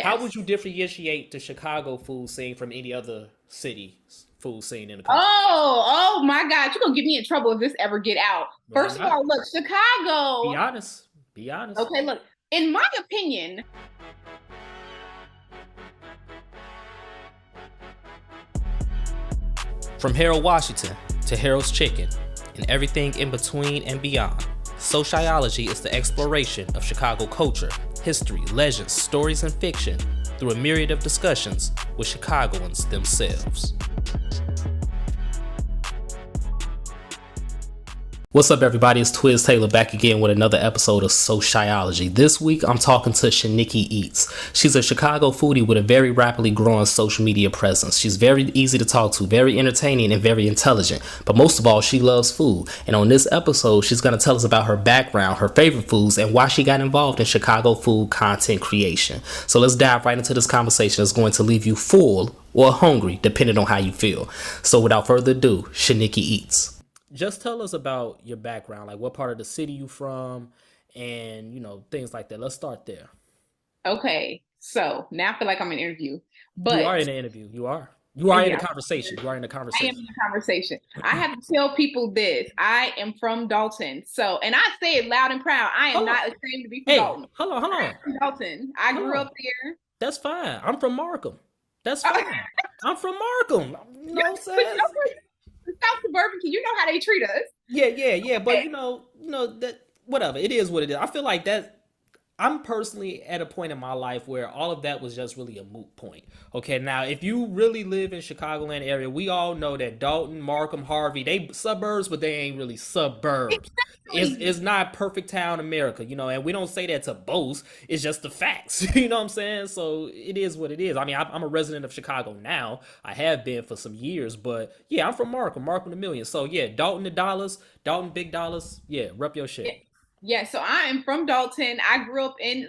How Yes. would you differentiate the Chicago food scene from any other city's food scene in the country? Oh my God. You're gonna get me in trouble if this ever get out. Why First of all, not? look, Be Chicago. honest. Be honest. Okay, look, in my opinion, From Harold Washington to Harold's Chicken and everything in between and beyond, SoCHiology is the exploration of Chicago culture, history, legends, stories, and fiction through a myriad of discussions with Chicagoans themselves. What's up, everybody? It's Twiz Taylor back again with another episode of SoCHiology. This week, I'm talking to Shanikky Eats. She's a Chicago foodie with a very rapidly growing social media presence. She's very easy to talk to, very entertaining, and very intelligent. But most of all, she loves food. And on this episode, she's going to tell us about her background, her favorite foods, and why she got involved in Chicago food content creation. So let's dive right into this conversation that's going to leave you full or hungry, depending on how you feel. So without further ado, Shanikky Eats. Just tell us about your background, like what part of the city you from, and things like that. Let's start there. okay. So now I feel like I'm in an interview, You are but in the interview. You are. You are in the yeah, conversation. You are in the I am conversation. in a conversation. I have to tell people this. I am from Dalton. So, and I say it loud and proud. I am Hold on. not ashamed to be from Hey, Dalton. hold on, hold I on, am from Dalton. I hold grew on. up there. That's fine. I'm from Markham. That's Oh, fine. I'm from Markham. You know what I'm but saying? South Suburban, you know how they treat us. Yeah. But Okay. that whatever. It is what it is. I feel like that I'm personally at a point in my life where all of that was just really a moot point. Okay, now if you really live in Chicagoland area, we all know that Dalton, Markham, Harvey, they suburbs, but they ain't really suburbs. It's Exactly. not perfect town America, and we don't say that to boast. It's just the facts. You know what I'm saying? So it is what it is. I mean, I'm a resident of Chicago now. I have been for some years, but yeah, I'm from Markham, Markham the Million. So yeah, Dalton the dollars, Dalton big dollars. Yeah, rep your Yeah. shit. Yeah, so I am from Dalton. I grew up in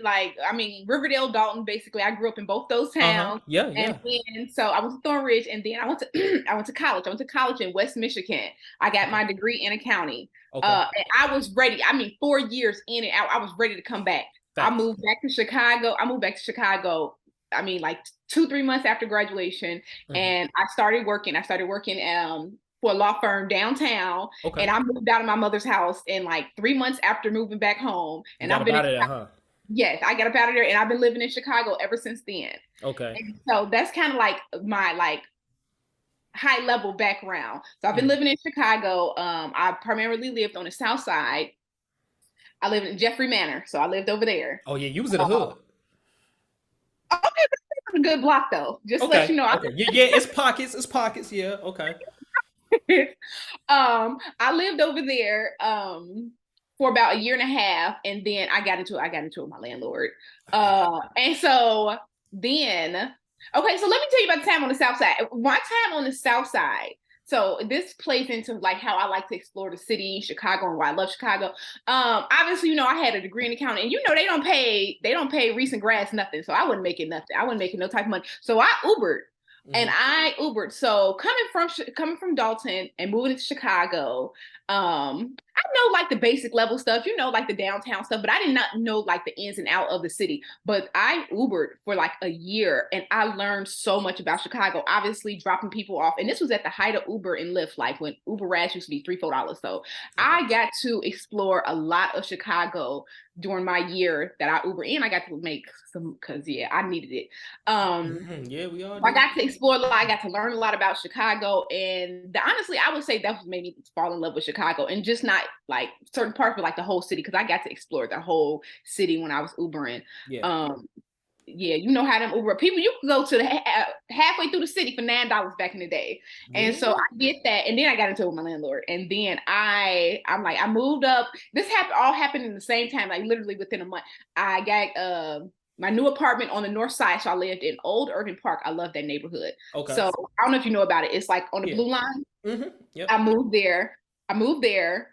Riverdale, Dalton. Basically, I grew up in both those Uh huh. towns, Yeah, and yeah. then so I went to Thornridge, and then I went to I went to college. I went to college in West Michigan. I got Okay. my degree in accounting. Okay. And I was ready. I mean, 4 years in and out, I was ready to come back. I Facts. moved back to Chicago. I moved back to Chicago. I mean, like 2, 3 months after graduation, Hmm. and I started working. I started working for a law firm downtown, Okay. and I moved out of my mother's house in like 3 months after moving back home. You And got I've up been in, out of there, huh? yes, I got up out of there and I've been living in Chicago ever since then. Okay. And so that's kind of like my like high level background. So I've been Hmm. living in Chicago. I primarily lived on the south side. I lived in Jeffrey Manor, so I lived over there. Oh yeah, you was in the Uh, hood. okay, that's a good block though. Just to let Okay. you know, Okay. Yeah. It's pockets. It's pockets. Yeah. Okay. I lived over there for about a year and a half, and then I got into it with my landlord. And so then, okay, so let me tell you about the time on the south side. My time on the south side. So this plays into like how I like to explore the city, Chicago, and why I love Chicago. Obviously, I had a degree in accounting, and they don't pay recent grads nothing. So I wasn't making nothing. I wasn't making no type of money. So I Ubered. And Hmm. I Ubered. So coming from Dalton and moving to Chicago, I know like the basic level stuff, like the downtown stuff, but I did not know like the ins and out of the city. But I Ubered for like a year and I learned so much about Chicago, obviously dropping people off. And this was at the height of Uber and Lyft, like when Uber Rash used to be $3, $4. So Okay. I got to explore a lot of Chicago during my year that I Uber in. I got to make some because yeah, I needed it. Um Yeah, we all I do. got to explore a lot. I got to learn a lot about Chicago, and honestly, I would say that made me fall in love with Chicago, and just not like certain parts, but like the whole city, because I got to explore the whole city when I was Ubering. Yeah. Um, yeah, you know how them Uber people. You could go to the halfway through the city for $9 back in the day, and so Yeah. I get that. And then I got into it with my landlord, and then I'm like I moved up. This happened in the same time, like literally within a month. I got my new apartment on the north side, so I lived in Old Irving Park. I love that neighborhood. Okay. So I don't know if you know about it. It's like on the Yeah. blue line. Yep. I moved there. I moved there,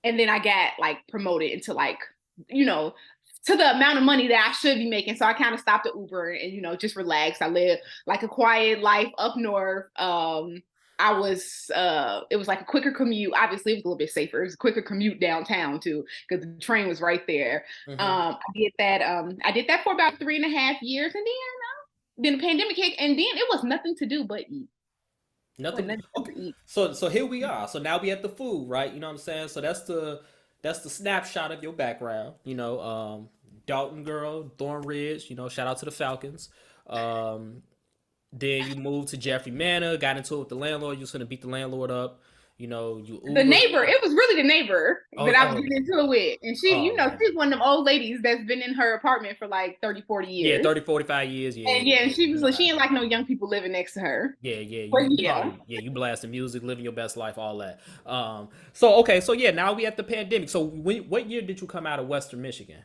and then I got like promoted into like you know to the amount of money that I should be making. So I kind of stopped the Uber and just relaxed. I live like a quiet life up north. I was it was like a quicker commute. Obviously, it was a little bit safer. It was a quicker commute downtown too, because the train was right there. Mm-hmm. I did that for about 3.5 years, and then the pandemic hit, and then it was nothing to do but eat. What Nothing. nothing Okay. to eat. So here we are. So now we at the food, right? You know what I'm saying? So that's the snapshot of your background. Dalton girl, Thornridge. Shout out to the Falcons. Um, then you moved to Jeffrey Manor, got into it with the landlord. You was gonna beat the landlord up. You The Uber. neighbor, it was really the neighbor Oh, that I was oh, getting into it with. And oh man. she's one of them old ladies that's been in her apartment for like 30, 40 Yeah, years. 30, 45 years. Yeah, And yeah, yeah. she You was know like, how she it ain't is. like no young people living next to her. Yeah, yeah, But you yeah. probably you blasting music, living your best life, all that. So okay, so yeah, now we at the pandemic. So what year did you come out of Western Michigan?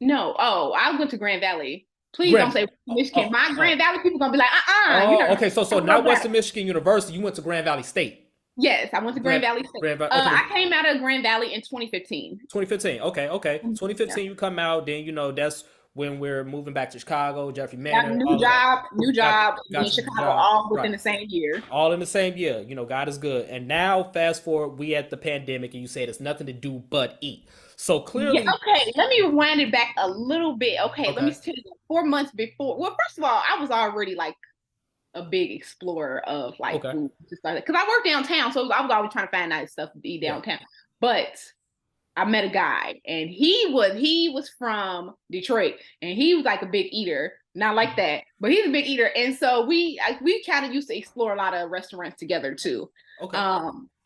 No. Oh, I went to Grand Valley. Please don't Grand. say Oh, Michigan. oh, My oh, Grand Valley people gonna be like, you're not oh, gonna okay. So talk about not that. Western Michigan University. You went to Grand Valley State. Yes, I went to Grand Grand Valley State. Grand Valley. I Okay, came out of Grand Valley in 2015. 2015. Okay, okay. Yeah. 2015. You come out. Then that's when we're moving back to Chicago, Jeffrey Got a Manor, all of that. new job, then Got your Chicago, job. all Right. within the same year. All in the same year. God is good. And now, fast forward, we at the pandemic, and you said it's nothing to do but eat. So Yeah, clearly, okay. Let me rewind it back a little bit. Okay, let me okay, tell you. 4 months before, well, first of all, I was already like a big explorer of like okay, food, just like because I work downtown, so I was always trying to find nice stuff to eat yeah, downtown. But I met a guy, and he was from Detroit, and he was like a big eater, not like mhm, that, but he's a big eater, and so we kind of used to explore a lot of restaurants together too. okay,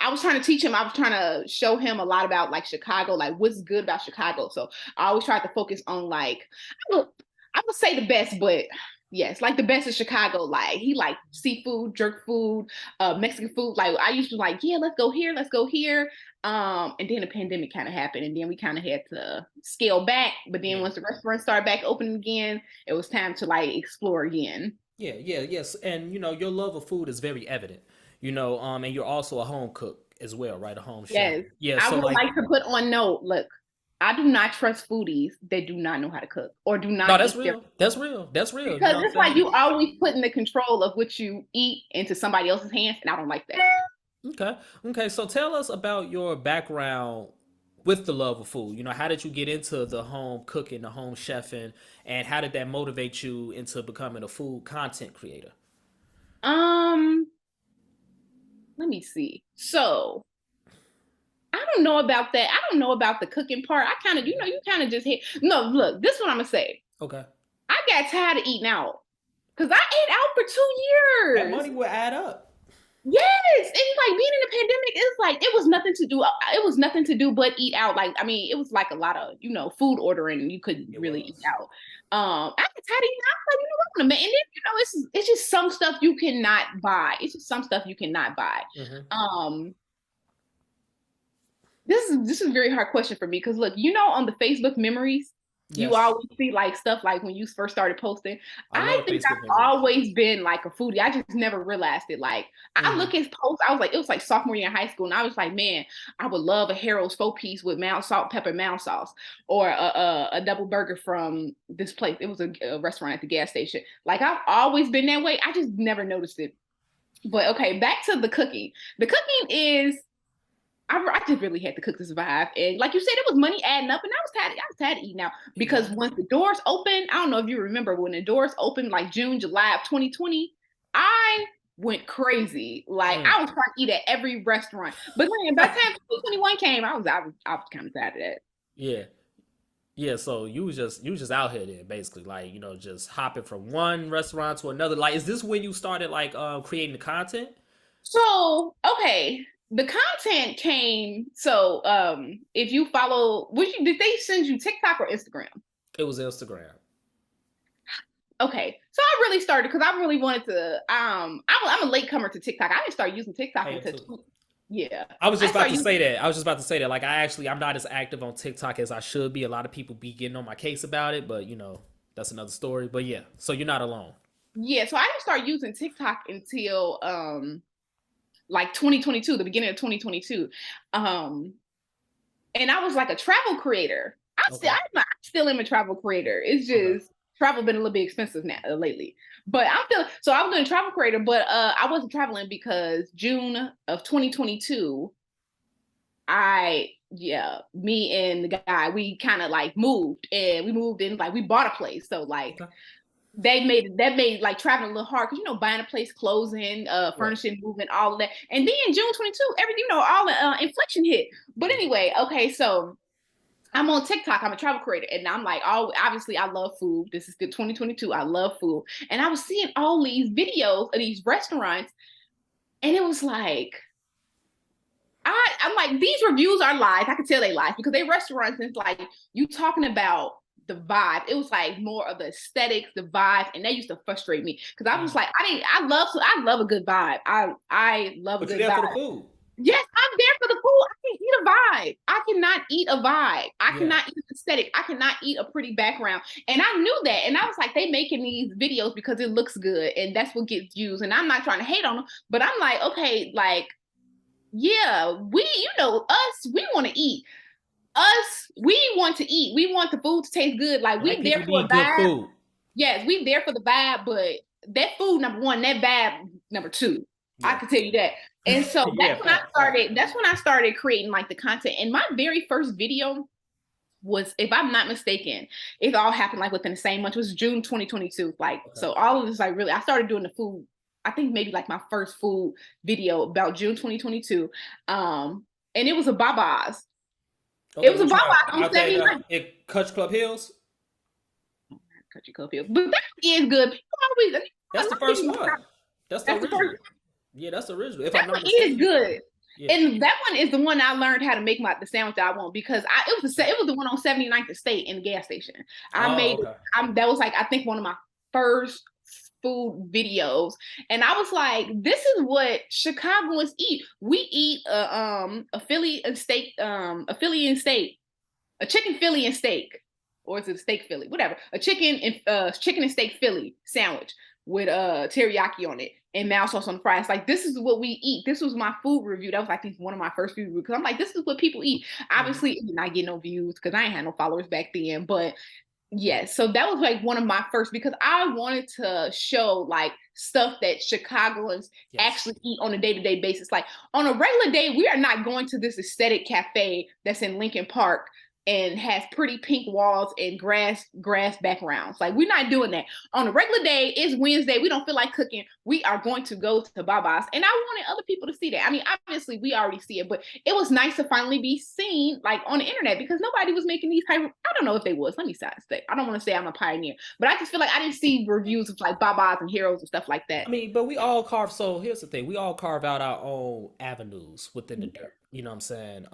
I was trying to teach him, I was trying to show him a lot about like Chicago, like what's good about Chicago. So I always tried to focus on like I would say the best, but yes, like the best of Chicago. Like he like seafood, jerk food, Mexican food. Like I used to like, yeah, let's go here, let's go here. And then the pandemic kind of happened, and then we kind of had to scale back. But then yeah, once the restaurants started back opening again, it was time to like explore again. yeah, yeah, yes. And your love of food is very evident. And you're also a home cook as well, right? A home chef. Yes, Yeah. I So would like, like to put on note. Look, I do not trust foodies that do not know how to cook or do no, not that's eat their real. That's real. That's real. You because know what it's I'm like saying? you always putting the control of what you eat into somebody else's hands, and I don't like that. Okay. Okay. So tell us about your background with the love of food. How did you get into the home cooking, the home chefing, and how did that motivate you into becoming a food content creator? Um, Let me see. So I don't know about that. I don't know about the cooking part. I kind of, you kind of just hit. No, look, this is what I'm gonna say. Okay. I got tired of eating out because I ate out for two That years. money will add up. Yes, and it's like being in the pandemic. It's like it was nothing to do. It was nothing to do but eat out. Like I mean, it was like a lot of food ordering. You couldn't It really eat was. out. I got tired of eating out. I was like, what, and then it's just some stuff you cannot buy. It's just some stuff you cannot buy. Hmm. Um, this is a very hard question for me because look, on the Facebook memories, you Yes. always see like stuff like when you first started posting. I I love think Facebook I've memories. always been like a foodie. I just never realized it. Like I Hmm. look at posts, I was like, it was like sophomore year in high school, and I was like, man, I would love a Harold's 4-piece with mound salt, pepper, mound sauce, or a double burger from this place. It was a restaurant at the gas station. Like I've always been that way. I just never noticed it. But okay, back to the cooking. The cooking is I just really had to cook to survive. And like you said, it was money adding up, and I was tired of eating out It because was. once the doors opened, I don't know if you remember when the doors opened, like June, July of 2020, I went crazy. Like Mm. I was trying to eat at every restaurant. But then by the time 2021 came, I was kind of tired of that. Yeah. Yeah, so you was just out here then, basically, like just hopping from one restaurant to another. Like, is this when you started like creating the content? So okay. The content came. So if you follow, did they send you TikTok or Instagram? It was Instagram. Okay, so I really started because I really wanted to. I'm a latecomer to TikTok. I didn't start using TikTok I am until too. yeah. I was I just about started to using say that. I was just about to say that. Like, I'm not as active on TikTok as I should be. A lot of people be getting on my case about it, but that's another story. But yeah, so you're not alone. yeah. So I didn't start using TikTok until like 2022, the beginning of 2022, and I was like a travel creator. Okay. I still am a travel creator. It's Okay. just travel been a little bit expensive now lately. But I'm feeling so I was doing travel creator, but I wasn't traveling because June of 2022, me and the guy, we kind of like moved and we moved in, like we bought a place. So like Okay. that made like traveling a little hard because buying a place, closing, Right. furnishing, moving, all of that. And then June 22, everything, all the inflation hit. But anyway, okay, so I'm on TikTok. I'm a travel creator, and I'm like, oh, obviously, I love food. This is the 2022. I love food, and I was seeing all these videos of these restaurants, and it was like, I'm like, these reviews are lies. I can tell they lies because they restaurants. And it's like you talking about the vibe. It was like more of the aesthetics, the vibe, and that used to frustrate me because I was like, I love a good vibe. I love a But you're good there for the vibe. food. Yes, I'm there for the food. I can eat a vibe. I cannot eat a vibe. I Yeah. cannot eat aesthetic. I cannot eat a pretty background. And I knew that. And I was like, they making these videos because it looks good. And that's what gets views. And I'm not trying to hate on them, but I'm like, okay, like, yeah, us, we want to eat. We want to eat. We want the food to taste good. Like, Black we there people for a need good vibe. food. Yes, we there for the vibe, but that food, number one, that vibe, number two. I Yeah. can tell you that. And so Yeah, that's when I started creating like the content. And my very first video was, if I'm not mistaken, it all happened like within the same month. It was June 2022. Like, Okay. so all of this, like really, I started doing the food. I think maybe like my first food video about June 2022. And it was a Baba's. Okay, It was a Baba's on out there 79. in Country Club Hills. Country Club Hills. But that is good. People always, That's the first one. That's the that's the original. first. Yeah, that's the original. If I'm That not one is mistaken. good. Yeah. And that one is the one I learned how to make the sandwich I want because it was the one on 79th State in the gas station. I made Okay. that was like I think one of my first food videos, and I was like, this is what Chicagoans eat. We eat a Philly and steak, a Philly and steak, a chicken Philly and steak, or is it a steak Philly? Whatever. A chicken and steak Philly sandwich with teriyaki on it and mild sauce on the fries. Like, this is what we eat. This was my food review. That was, I think, one of my first food reviews because I'm like, this is what people eat. Obviously, it did not get no views because I ain't had no followers back then. But yes, so that was like one of my first because I wanted to show like stuff that Chicagoans actually eat on a day-to-day basis. Like on a regular day, we are not going to this aesthetic cafe that's in Lincoln Park and has pretty pink walls and grass backgrounds. Like, we're not doing that. On a regular day, it's Wednesday, we don't feel like cooking, we are going to go to Baba's. And I wanted other people to see that. I mean, obviously we already see it, but it was nice to finally be seen like on the internet because nobody was making these type of, I don't know if they was, let me say, I don't want to say I'm a pioneer, but I just feel like I didn't see reviews of like Baba's and Heroes and stuff like that. I mean, but we all carve. So here's the thing: we all carve out our own avenues within the dirt. You know what I'm saying?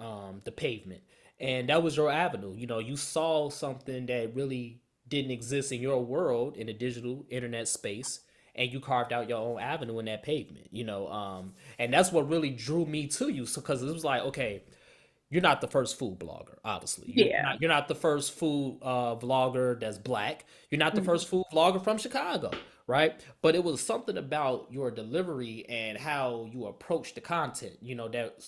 The pavement, and that was your avenue. You know, you saw something that really didn't exist in your world in the digital internet space, and you carved out your own avenue in that pavement. And that's what really drew me to you. So, because it was like, okay, you're not the first food blogger, obviously. Yeah. You're not the first food vlogger that's black. You're not the first food vlogger from Chicago, right? But it was something about your delivery and how you approach the content.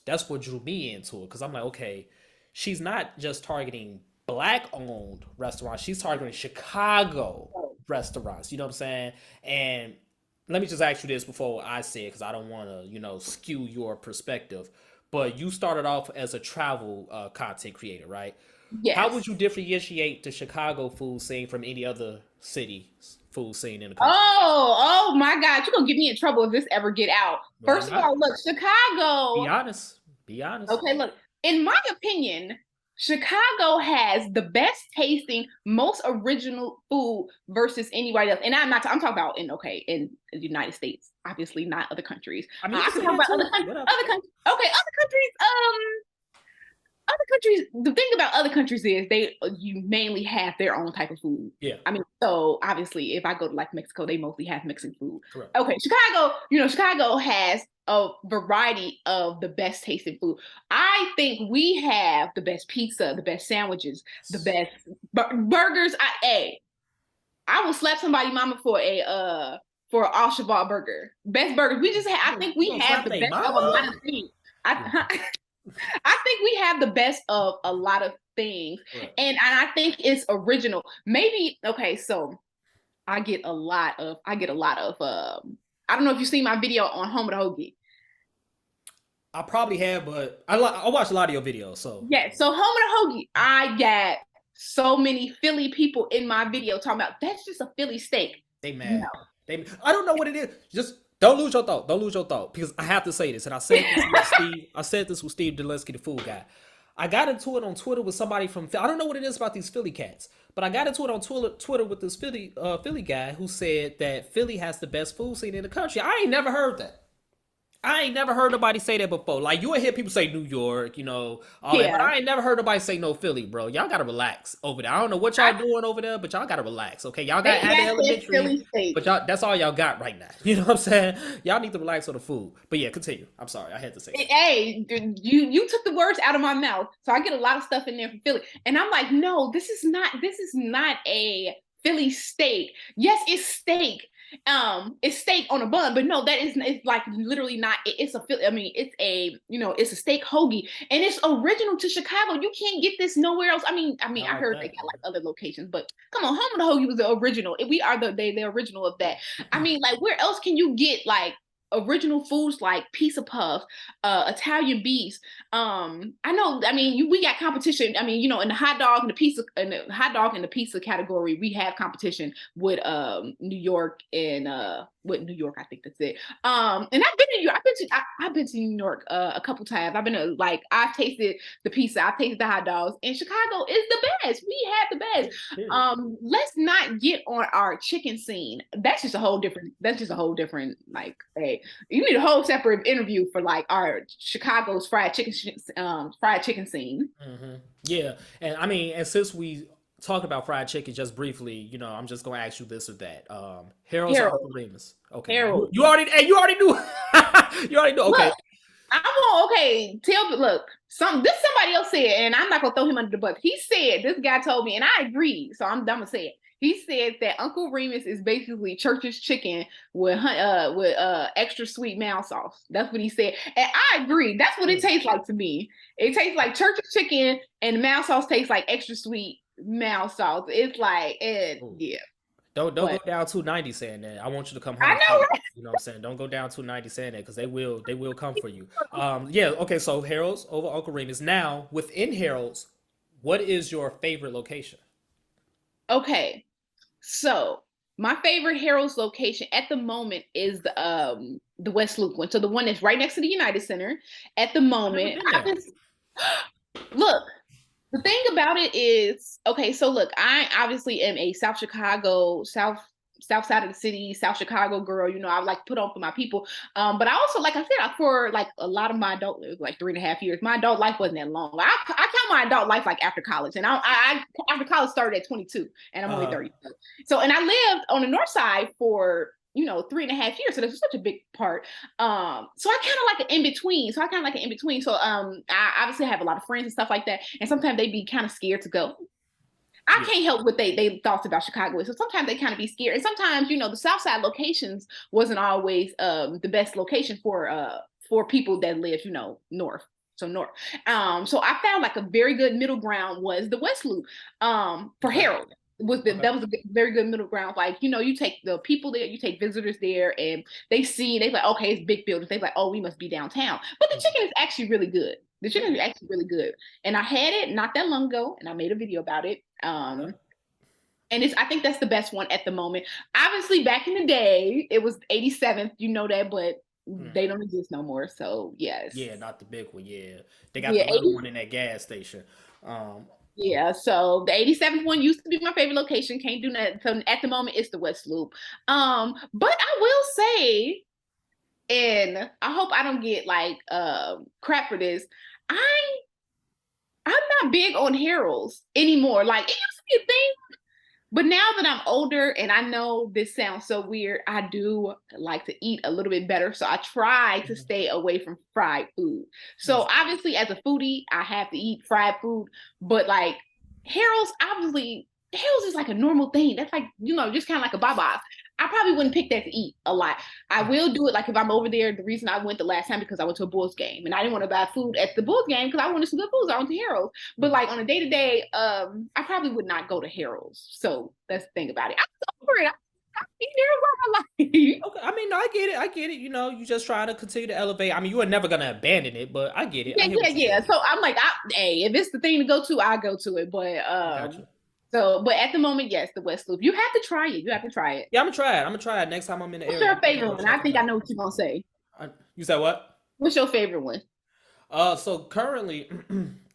That's what drew me into it because I'm like, okay, she's not just targeting black-owned restaurants. She's targeting Chicago restaurants. You know what I'm saying? And let me just ask you this before I say it because I don't want to, skew your perspective. But you started off as a travel content creator, right? Yes. How would you differentiate the Chicago food scene from any other city's food scene in the country? Oh my God. You're going to get me in trouble if this ever get out. Why First of not? all, look, Chicago. Be honest. Be honest. Okay, look, in my opinion, Chicago has the best tasting, most original food versus anywhere else. And I'm talking about in the United States, obviously not other countries. I mean, I can talk about other countries. Okay, other countries, the thing about other countries is you mainly have their own type of food. Yeah. I mean, so obviously if I go to like Mexico, they mostly have Mexican food. Correct. Okay, Chicago has a variety of the best tasting food. I think we have the best pizza, the best sandwiches, the best burgers. I will slap somebody mama for an Al Shabbat burger. Best burgers. I think we have the best of a lot of things. I think we have the best of a lot of things. Right. And I think it's original. Maybe, okay, so I get a lot of I don't know if you've seen my video on Home of the Hoagie. I probably have, but I watch a lot of your videos, so Yeah, so Home of the Hoagie, I got so many Philly people in my video talking about that's just a Philly steak. they No. mad. I don't know what it is. Just don't lose your thought. Don't lose your thought because I have to say this, and I said this with Steve. I said this with Steve Delinsky, the food guy. I got into it on Twitter with somebody from. I don't know what it is about these Philly cats, but I got into it on Twitter with this Philly guy who said that Philly has the best food scene in the country. I ain't never heard that. I ain't never heard nobody say that before. Like you will hear people say New York, all that, but Yeah. I ain't never heard nobody say no Philly, bro. Y'all gotta relax over there. I don't know what y'all doing over there, but y'all gotta relax, okay? Y'all got They Abbott got that Elementary, Philly steak. but that's all y'all got right now. You know what I'm saying? Y'all need to relax on the food. But yeah, continue. I'm sorry, I had to say that. Hey, you took the words out of my mouth. So I get a lot of stuff in there from Philly. And I'm like, no, this is not a Philly steak. Yes, it's steak. It's steak on a bun, but no, that isn't. It's like literally not. It's a Philly. I mean, it's a steak hoagie, and it's original to Chicago. You can't get this nowhere else. I Not like heard they that. got like other locations, but come on, Home of the Hoagie was the original. We are the original of that. I mean, like where else can you get like original foods like pizza puffs, Italian beefs. I know. I mean, we got competition. I mean, in the hot dog and the pizza category, we have competition with New York and with New York. I think that's it. And I've been to New York. I've been to New York a couple times. I've been to like I've tasted the pizza. I've tasted the hot dogs. And Chicago is the best. We have the best. Period. Let's not get on our chicken scene. That's just a whole different. That's just a whole different like. Hey, you need a whole separate interview for like our Chicago's fried chicken scene. Hmm. Yeah, and I mean, and since we talked about fried chicken just briefly, I'm just gonna ask you this or that. Harold's or Harold, Uncle Remus? Okay, Harold. you already, hey, you already knew. You already knew. Okay, Look, I want okay. Look. Somebody else said, and I'm not gonna throw him under the bus. He said this guy told me, and I agree. So I'm gonna say it. He said that Uncle Remus is basically Church's chicken with extra sweet mayo sauce. that's what he said, and I agree. That's what it tastes like to me. It tastes like Church's chicken, and the mayo sauce tastes like extra sweet mayo sauce. It's like, yeah. don't go But down 290 saying that. I want you to come I home know, safe. right? You know what I'm saying? Don't go down 290 saying that because they will come for you. Yeah. Okay. So Harold's over Uncle Remus. Now within Harold's, what is your favorite location? Okay. So my favorite Harold's location at the moment is the West Loop one. So the one that's right next to the United Center. At the I've never moment, been there. look. The thing about it is, okay. So look, I obviously am a South Chicago, South side of the city, South Chicago girl. I like put on for my people. But I also, like I said, for like a lot of my adult life, like 3.5 years, my adult life wasn't that long. I count my adult life like after college, and I after college started at 22, and I'm only Uh, 30. So, and I lived on the north side for 3.5 years. So that's such a big part. So I kind of like an in between. So I obviously have a lot of friends and stuff like that, and sometimes they be kind of scared to go. I yeah. can't help what they thoughts about Chicago. So sometimes they kind of be scared. And sometimes, the South Side locations wasn't always the best location for people that live, north. So north. So I found like a very good middle ground was the West Loop. For Okay. Harold. Okay. That was a very good middle ground. Like, you take the people there, you take visitors there, and they like, okay, it's big buildings. They like, oh, we must be downtown. But the chicken is actually really good. The chicken is actually really good. And I had it not that long ago, and I made a video about it. Okay. And I think that's the best one at the moment. Obviously, back in the day, it was 87th, that, but they Hmm. don't exist no more. So yes, Yeah, not the big one. Yeah, they got the yeah, little one in that gas station. Um, yeah. So the 87th one used to be my favorite location. Can't do that. So at the moment, it's the West Loop. But I will say, and I hope I don't get like crap for this. I I'm not big on Harold's anymore. Like it used to be a thing. But now that I'm older and I know this sounds so weird, I do like to eat a little bit better. So I try to Mhm. stay away from fried food. So That's obviously, as a foodie, I have to eat fried food. But like Harold's is like a normal thing. That's like, just kind of like a baba. I probably wouldn't pick that to eat a lot. I will do it like if I'm over there. The reason I went the last time because I went to a Bulls game and I didn't want to buy food at the Bulls game because I wanted some good food. So I went to Harold's. But Mhm. like on a day to day, I probably would not go to Harold's. So that's the thing about it. I was over it. get it. I get it. You know, you just try to continue to elevate. I mean, you are never gonna abandon it, but I get it. I Yeah, hear yeah, what you're yeah. saying. So I'm like, hey, if it's the thing to go to, I go to it. But I got you. but at the moment, yes, the West Loop. You have to try it. You have to try it. Yeah, I'm gonna try it. I'm gonna try it next time I'm in the What's area. your I'm definitely favorite gonna one? check I it think I out. know what you're gonna say. You said what? What's your favorite one? So currently,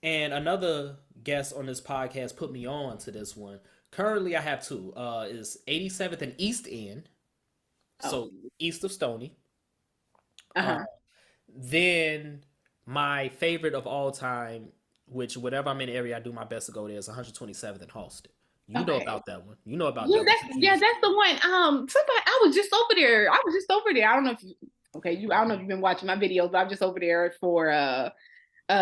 and another guest on this podcast put me on to this one. Currently, I have two. Is 87th and East End, Oh, so east of Stony. Uh, uh-huh. then my favorite of all time, which whenever I'm in the area, I do my best to go there, is 127th and Halston. You know Okay. about that one. You know about Yeah, that one that's since you yeah, was. that's the one. Somebody I was just over there. I was just over there. I don't know if you okay, you I don't know if you've been watching my videos, but I'm just over there for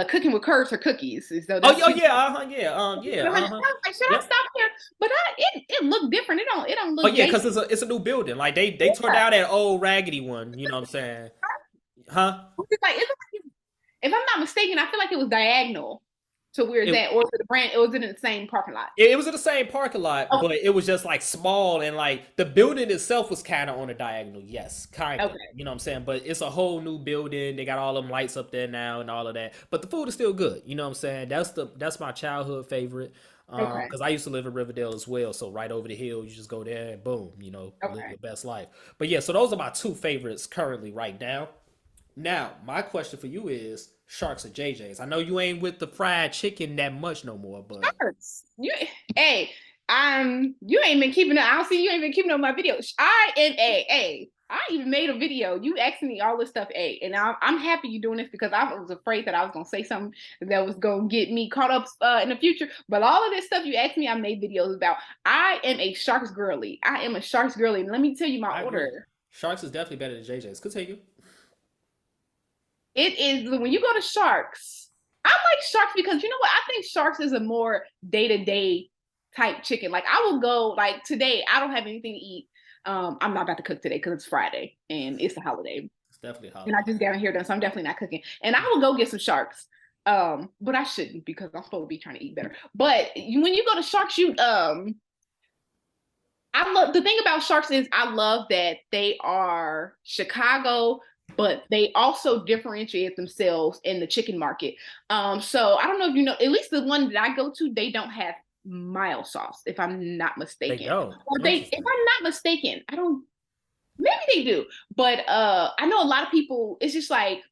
cooking with curves or cookies. So Oh, that's oh you. yeah, yeah, I was yeah, like, should I Yep. stop here? But it looked different. It don't Oh look yeah, dated. because it's a new building. Like they tore Yeah. down that old raggedy one. You know what I'm saying? Huh? It's like if I'm not mistaken, I feel like it was diagonal to where it's It, at, or to the brand, or was it in the same parking lot? it was in the same parking lot, Okay, but it was just like small and like the building itself was kind of on a diagonal. Yes, kind of. okay, You know what I'm saying? But it's a whole new building. They got all them lights up there now and all of that. But the food is still good. You know what I'm saying? That's my childhood favorite. okay, Because I used to live in Riverdale as well, so right over the hill, you just go there and boom, live okay. your best life. But yeah, so those are my two favorites currently right now. Now, my question for you is Sharks or JJ's. I know you ain't with the fried chicken that much no more, but Sharks. Hey, you ain't been keeping up. I don't see you ain't been keeping up my videos. I even made a video. You asked me all this stuff, and I'm happy you doing this because I was afraid that I was gonna say something that was gonna get me caught up in the future. But all of this stuff you asked me, I made videos about. I am a Sharks girly. I am a Sharks girly. And let me tell you my I agree. order. Sharks is definitely better than JJ's. Continue. It is when you go to Sharks. I like Sharks because you know what? I think Sharks is a more day-to-day type chicken. Like I will go like today, I don't have anything to eat. I'm not about to cook today because it's Friday and it's a holiday. It's definitely a And I holiday. just got in here done, so I'm definitely not cooking. And I will go get some Sharks. But I shouldn't because I'm supposed to be trying to eat better. But when you go to Sharks, I love the thing about Sharks is I love that they are Chicago, but they also differentiate themselves in the chicken market. So I don't know if you know, at least the one that I go to, they don't have mild sauce, if I'm not They mistaken. don't. Or if Interesting. I'm not mistaken, I don't maybe they do. But I know a lot of people, it's just like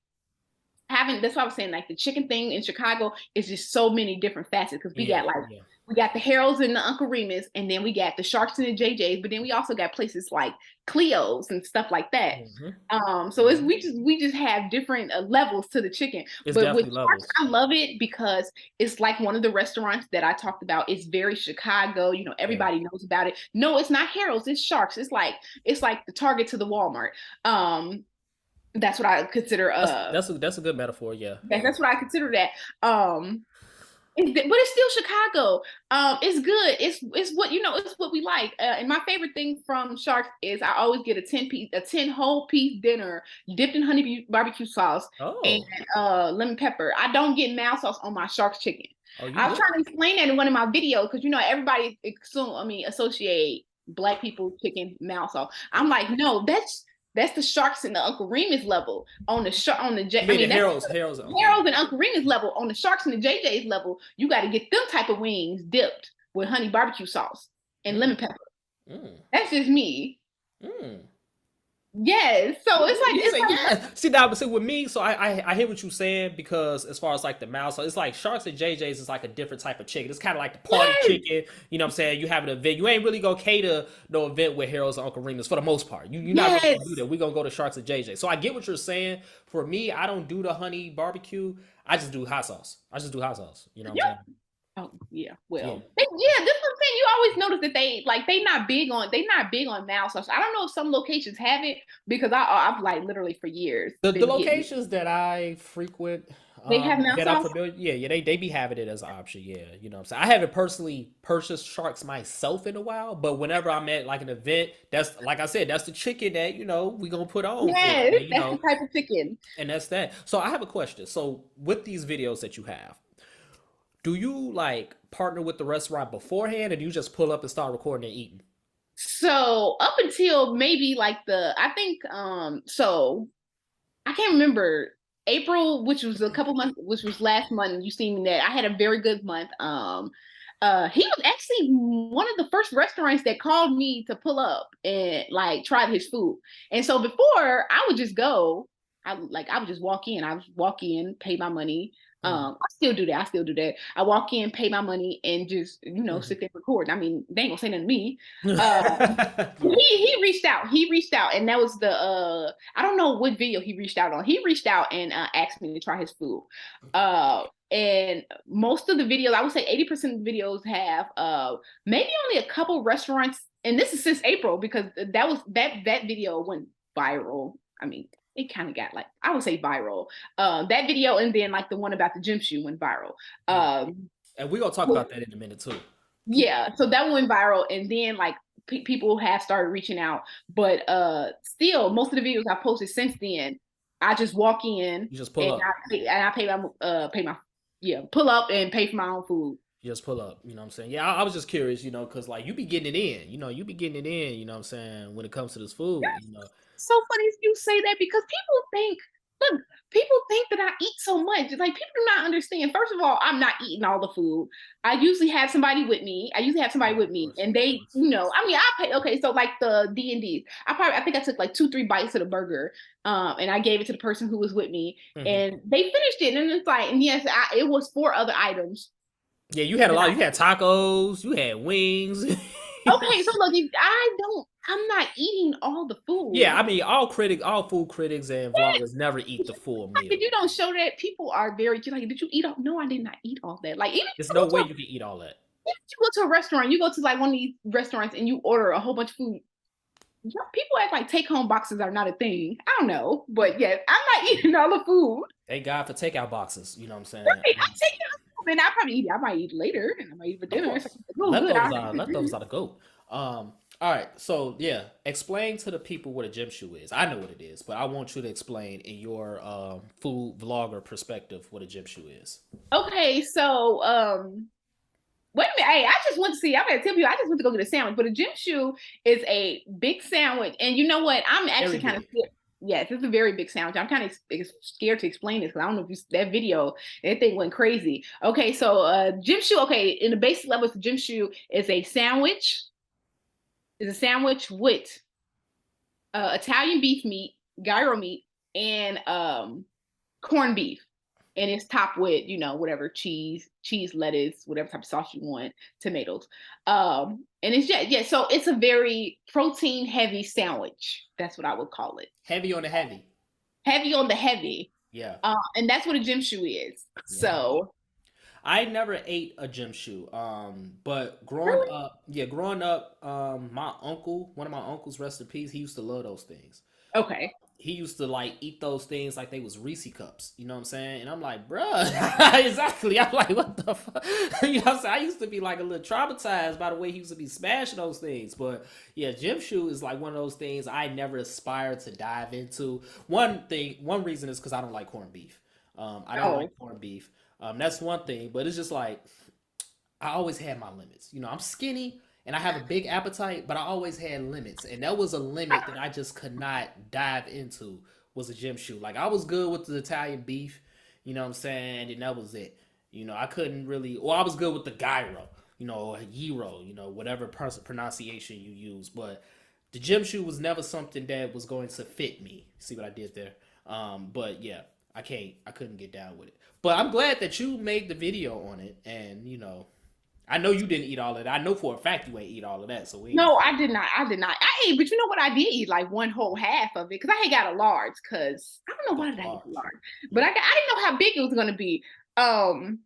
having that's why I was saying like the chicken thing in Chicago is just so many different facets because Yeah, yeah. we got the Harold's and the Uncle Remus, and then we got the Sharks and the JJ's, but then we also got places like Cleo's and stuff like that. hmm So it's we just have different levels to the chicken. It's But with definitely Sharks, levels. I love it because it's like one of the restaurants that I talked about. It's very Chicago. You know, Yeah. everybody knows about it. No, it's not Harold's. It's Sharks. It's like the Target to the Walmart. That's what I consider That's a good metaphor. Yeah. that's what I consider that. But it's still Chicago. It's good. It's what you know. It's what we like. And my favorite thing from Sharks is I always get a 10 whole piece dinner dipped in honey barbecue sauce and Oh. lemon pepper. I don't get mild sauce on my Sharks chicken. Oh, you I was do. trying to explain that in one of my videos because you know everybody associate black people chicken mild sauce. I'm like, no, that's the Sharks and the Uncle Remus level on the on the You mean the that's Harold's Uncle Harold and Remus. Uncle Remus level. On the Sharks and the JJ's level, you got to get them type of wings dipped with honey barbecue sauce and Mm, lemon pepper. mm, That's just me. mm. Yes. So it's like You it's say like yeah. See now, but see with me, so I hear what you're saying because as far as like the mouse, so it's like Sharks and JJ's is like a different type of chicken. It's kind of like the party yes, chicken. You know what I'm saying? You have an event. You ain't really gonna cater no event with Harold's and Uncle Remus for the most part. You're not really gonna do yes. that. We're gonna go to Sharks and JJ. So I get what you're saying. For me, I don't do the honey barbecue. I just do hot sauce. I just do hot sauce. You know what You, I'm saying? oh yeah. Yeah. Well, yeah. This is what I'm saying. You always notice that they not big on mouse sauce. I don't know if some locations have it because I've like literally for years The been getting it. locations that I frequent, They have mouse that I'm sauce. familiar, yeah, they be having it as an option, yeah. You know what I'm saying? I haven't personally purchased sharks myself in a while, but whenever I'm at like an event, that's like I said, that's the chicken that we gonna put on for it, Yes, man, that's the type of chicken. and that's that. So I have a question. So with these videos that you have, do you like partner with the restaurant beforehand, or do you just pull up and start recording and eating? So up until maybe like I think so I can't remember April, which was a couple months, which was last month. You seen that I had a very good month. He was actually one of the first restaurants that called me to pull up and like try his food. And so before I would just go, I would just walk in. I would walk in, pay my money. Mm-hmm. I still do that. I still do that. I walk in, pay my money, and just Mm-hmm. sit there and record. I mean, they ain't gonna say nothing to me. Uh, he reached out. He reached out, and that was the I don't know what video he reached out on. He reached out and asked me to try his food. And most of the videos, I would say 80% of the videos have maybe only a couple restaurants, and this is since April because that video went viral. I mean, it kind of got like I would say viral. That video and then like the one about the gym shoe went viral. Yeah. And we're gonna talk about that in a minute too. Yeah, so that went viral, and then like people have started reaching out, but still, most of the videos I posted since then, I just walk in You just pull and up. I pay my yeah, pull up and pay for my own food. You just pull up. You know what I'm saying? Yeah, I was just curious, because like you be getting it in. You be getting it in. You know what I'm saying? When it comes to this food. So funny you say that because look, people think that I eat so much. It's like people do not understand. First of all, I'm not eating all the food. I usually have somebody with me. Yeah, of And course, of they, course. I mean, I pay. Okay, so like the D&D, I think I took like 2, 3 bites of the burger, and I gave it to the person who was with me, Hmm. and they finished it, and it's like, and yes, it was 4 other items Yeah, you had a that lot. You had tacos. You had wings. Okay, so look, I'm not eating all the Yeah, food. I mean, all food critics and vloggers never eat the full Like if meal. you don't show that, people are very like, did you eat all? No, I did not eat all that. Like even There's no way you can eat all that. if you go to a restaurant, you go to like one of these restaurants and you order a whole bunch of food. People act like take home boxes are not a thing. I don't know, but yes, I'm not eating all the food. Thank God for takeout boxes. You know what I'm saying? Right, I take it home and I probably eat it. I might eat it later and I might eat it for Of dinner. It's like, course. oh, good. I Leftovers are the goat. All right, so yeah, explain to the people what a gym shoe is. I know what it is, but I want you to explain in your food vlogger perspective what a gym shoe is. Okay, so wait a minute. Hey, I just went to see. I'm gonna tell you, I just went to go get a sandwich. But a gym shoe is a big sandwich, and you know what? I'm Very actually kind of big. scared. Yes, it's a very big sandwich. I'm kind of scared to explain this because I don't know if you that video. That thing went crazy. Okay, so gym shoe. Okay, in the basic levels, the gym shoe is a sandwich. Is a sandwich with Italian beef meat, gyro meat, and corned beef, and it's topped with whatever cheese, lettuce, whatever type of sauce you want, tomatoes. And it's yeah. So it's a very protein heavy sandwich. That's what I would call it. Heavy on the heavy. Heavy on the heavy. Yeah. And that's what a gym shoe is. Yeah. So I never ate a gym shoe. But really, growing up, my uncle, one of my uncles, rest in peace, he used to love those things. okay. He used to like eat those things like they was Reese cups. You know what I'm saying? And I'm like, bruh, exactly. I'm like, what the fuck? You know what I'm saying? I used to be like a little traumatized by the way he used to be smashing those things. But yeah, gym shoe is like one of those things I never aspired to dive into. One reason is because I don't like corned beef. I don't like Oh, corned beef. That's one thing. But it's just like I always had my limits. I'm skinny and I have a big appetite, but I always had limits, and that was a limit that I just could not dive into. Was a gym shoe. Like I was good with the Italian beef, you know what I'm saying, and that was it. I couldn't really, or I was good with the gyro, or gyro, whatever pronunciation you use, but the gym shoe was never something that was going to fit me. See what I did there? But yeah, I couldn't get down with it. But I'm glad that you made the video on it, and I know you didn't eat all of that. I know for a fact you ain't eat all of that. So we ain't no, I did not. I did not. I ate, but you know what? I did eat like one whole half of it because I had got a large. Because I don't know got why the did I get a large. large, but Yeah. I didn't know how big it was going to be. Um,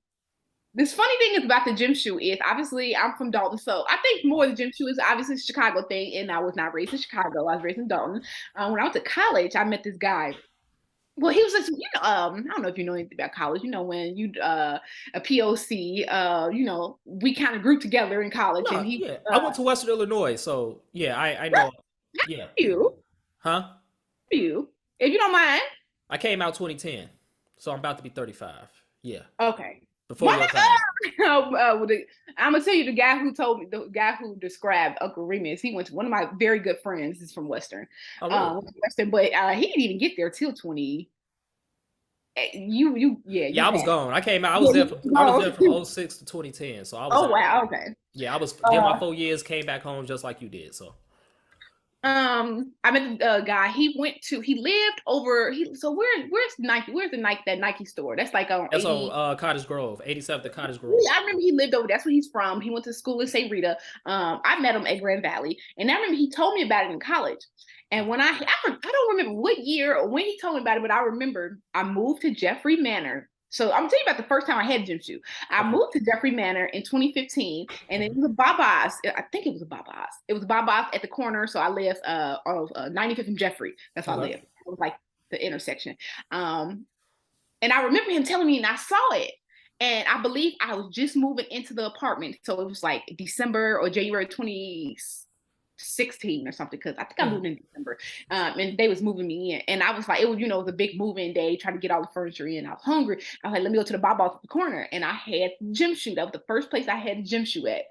This funny thing is about the gym shoe is obviously I'm from Dalton, so I think more of the gym shoe is obviously a Chicago thing, and I was not raised in Chicago. I was raised in Dalton. When I went to college, I met this guy. Well, he was just, I don't know if you know anything about college. When you a POC, we kind of grew together in college, and No, he yeah. I went to Western Illinois, so yeah, I know. Yeah. you, Huh? you, if you don't mind. I came out 2010, so I'm about to be 35. Yeah. Okay. Before your time. I'm gonna tell you the guy who told me, the guy who described Uncle Remus. He went to one of my very good friends. Is from Western, Oh, really? Western, but he didn't even get there till 20. Yeah, I was had. gone. I came out. Yeah, I was there from '06 to 2010. So I was oh out there. wow, okay. Yeah, I was did my 4 years, came back home just like you did. So I met the guy. He lived over. Where's Nike? Where's the Nike, that Nike store? That's like on that's 80. on Cottage Grove, 87th to Cottage Grove. I remember he lived over. That's where he's from. He went to school in St. Rita. I met him at Grand Valley, and I remember he told me about it in college. And when I don't remember what year or when he told me about it, but I remember I moved to Jeffrey Manor. So I'm gonna tell you about the first time I had a gym shoe. I moved to Jeffrey Manor in 2015, and it was a Baba's. I think it was a Baba's. It was a Baba's at the corner. So I lived on 95th and Jeffrey. That's where I lived. It was like the intersection. And I remember him telling me, and I saw it. And I believe I was just moving into the apartment. So it was like December or January 2016 or something, because I think I moved in December. And they was moving me in. And I was like, it was, it was a big moving day, trying to get all the furniture in. I was hungry. I was like, let me go to the Baba's at the corner. And I had the gym shoe. That was the first place I had a gym shoe at.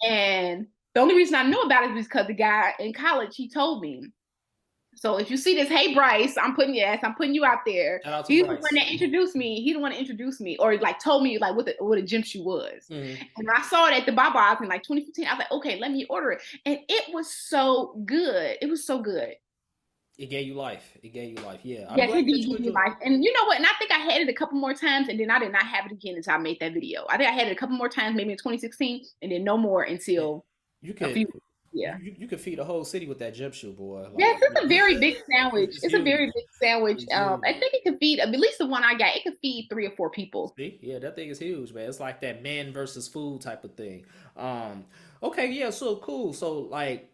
And the only reason I know about it is because the guy in college, he told me. So if you see this, hey Bryce, I'm putting you out there. He's the one that introduced me. He the one that introduced me, or like told me like what a gym shoe was. And I saw it at the Baba's in like 2015. I was like, okay, let me order it. And it was so good. It was so good. It gave you life. It gave you life. Yeah. Yes, it did give you life. And you know what? And I think I had it a couple more times, and then I did not have it again until I made that video. I think I had it a couple more times, maybe in 2016, and then no more until a few. Yeah, you could feed a whole city with that gym shoe, boy. Like, yes, it's a very big sandwich. It's a very big sandwich. I think it could feed, at least the one I got, it could feed 3 or 4 people. See? Yeah, that thing is huge, man. It's like that man versus food type of thing. Okay, yeah, so cool. So like,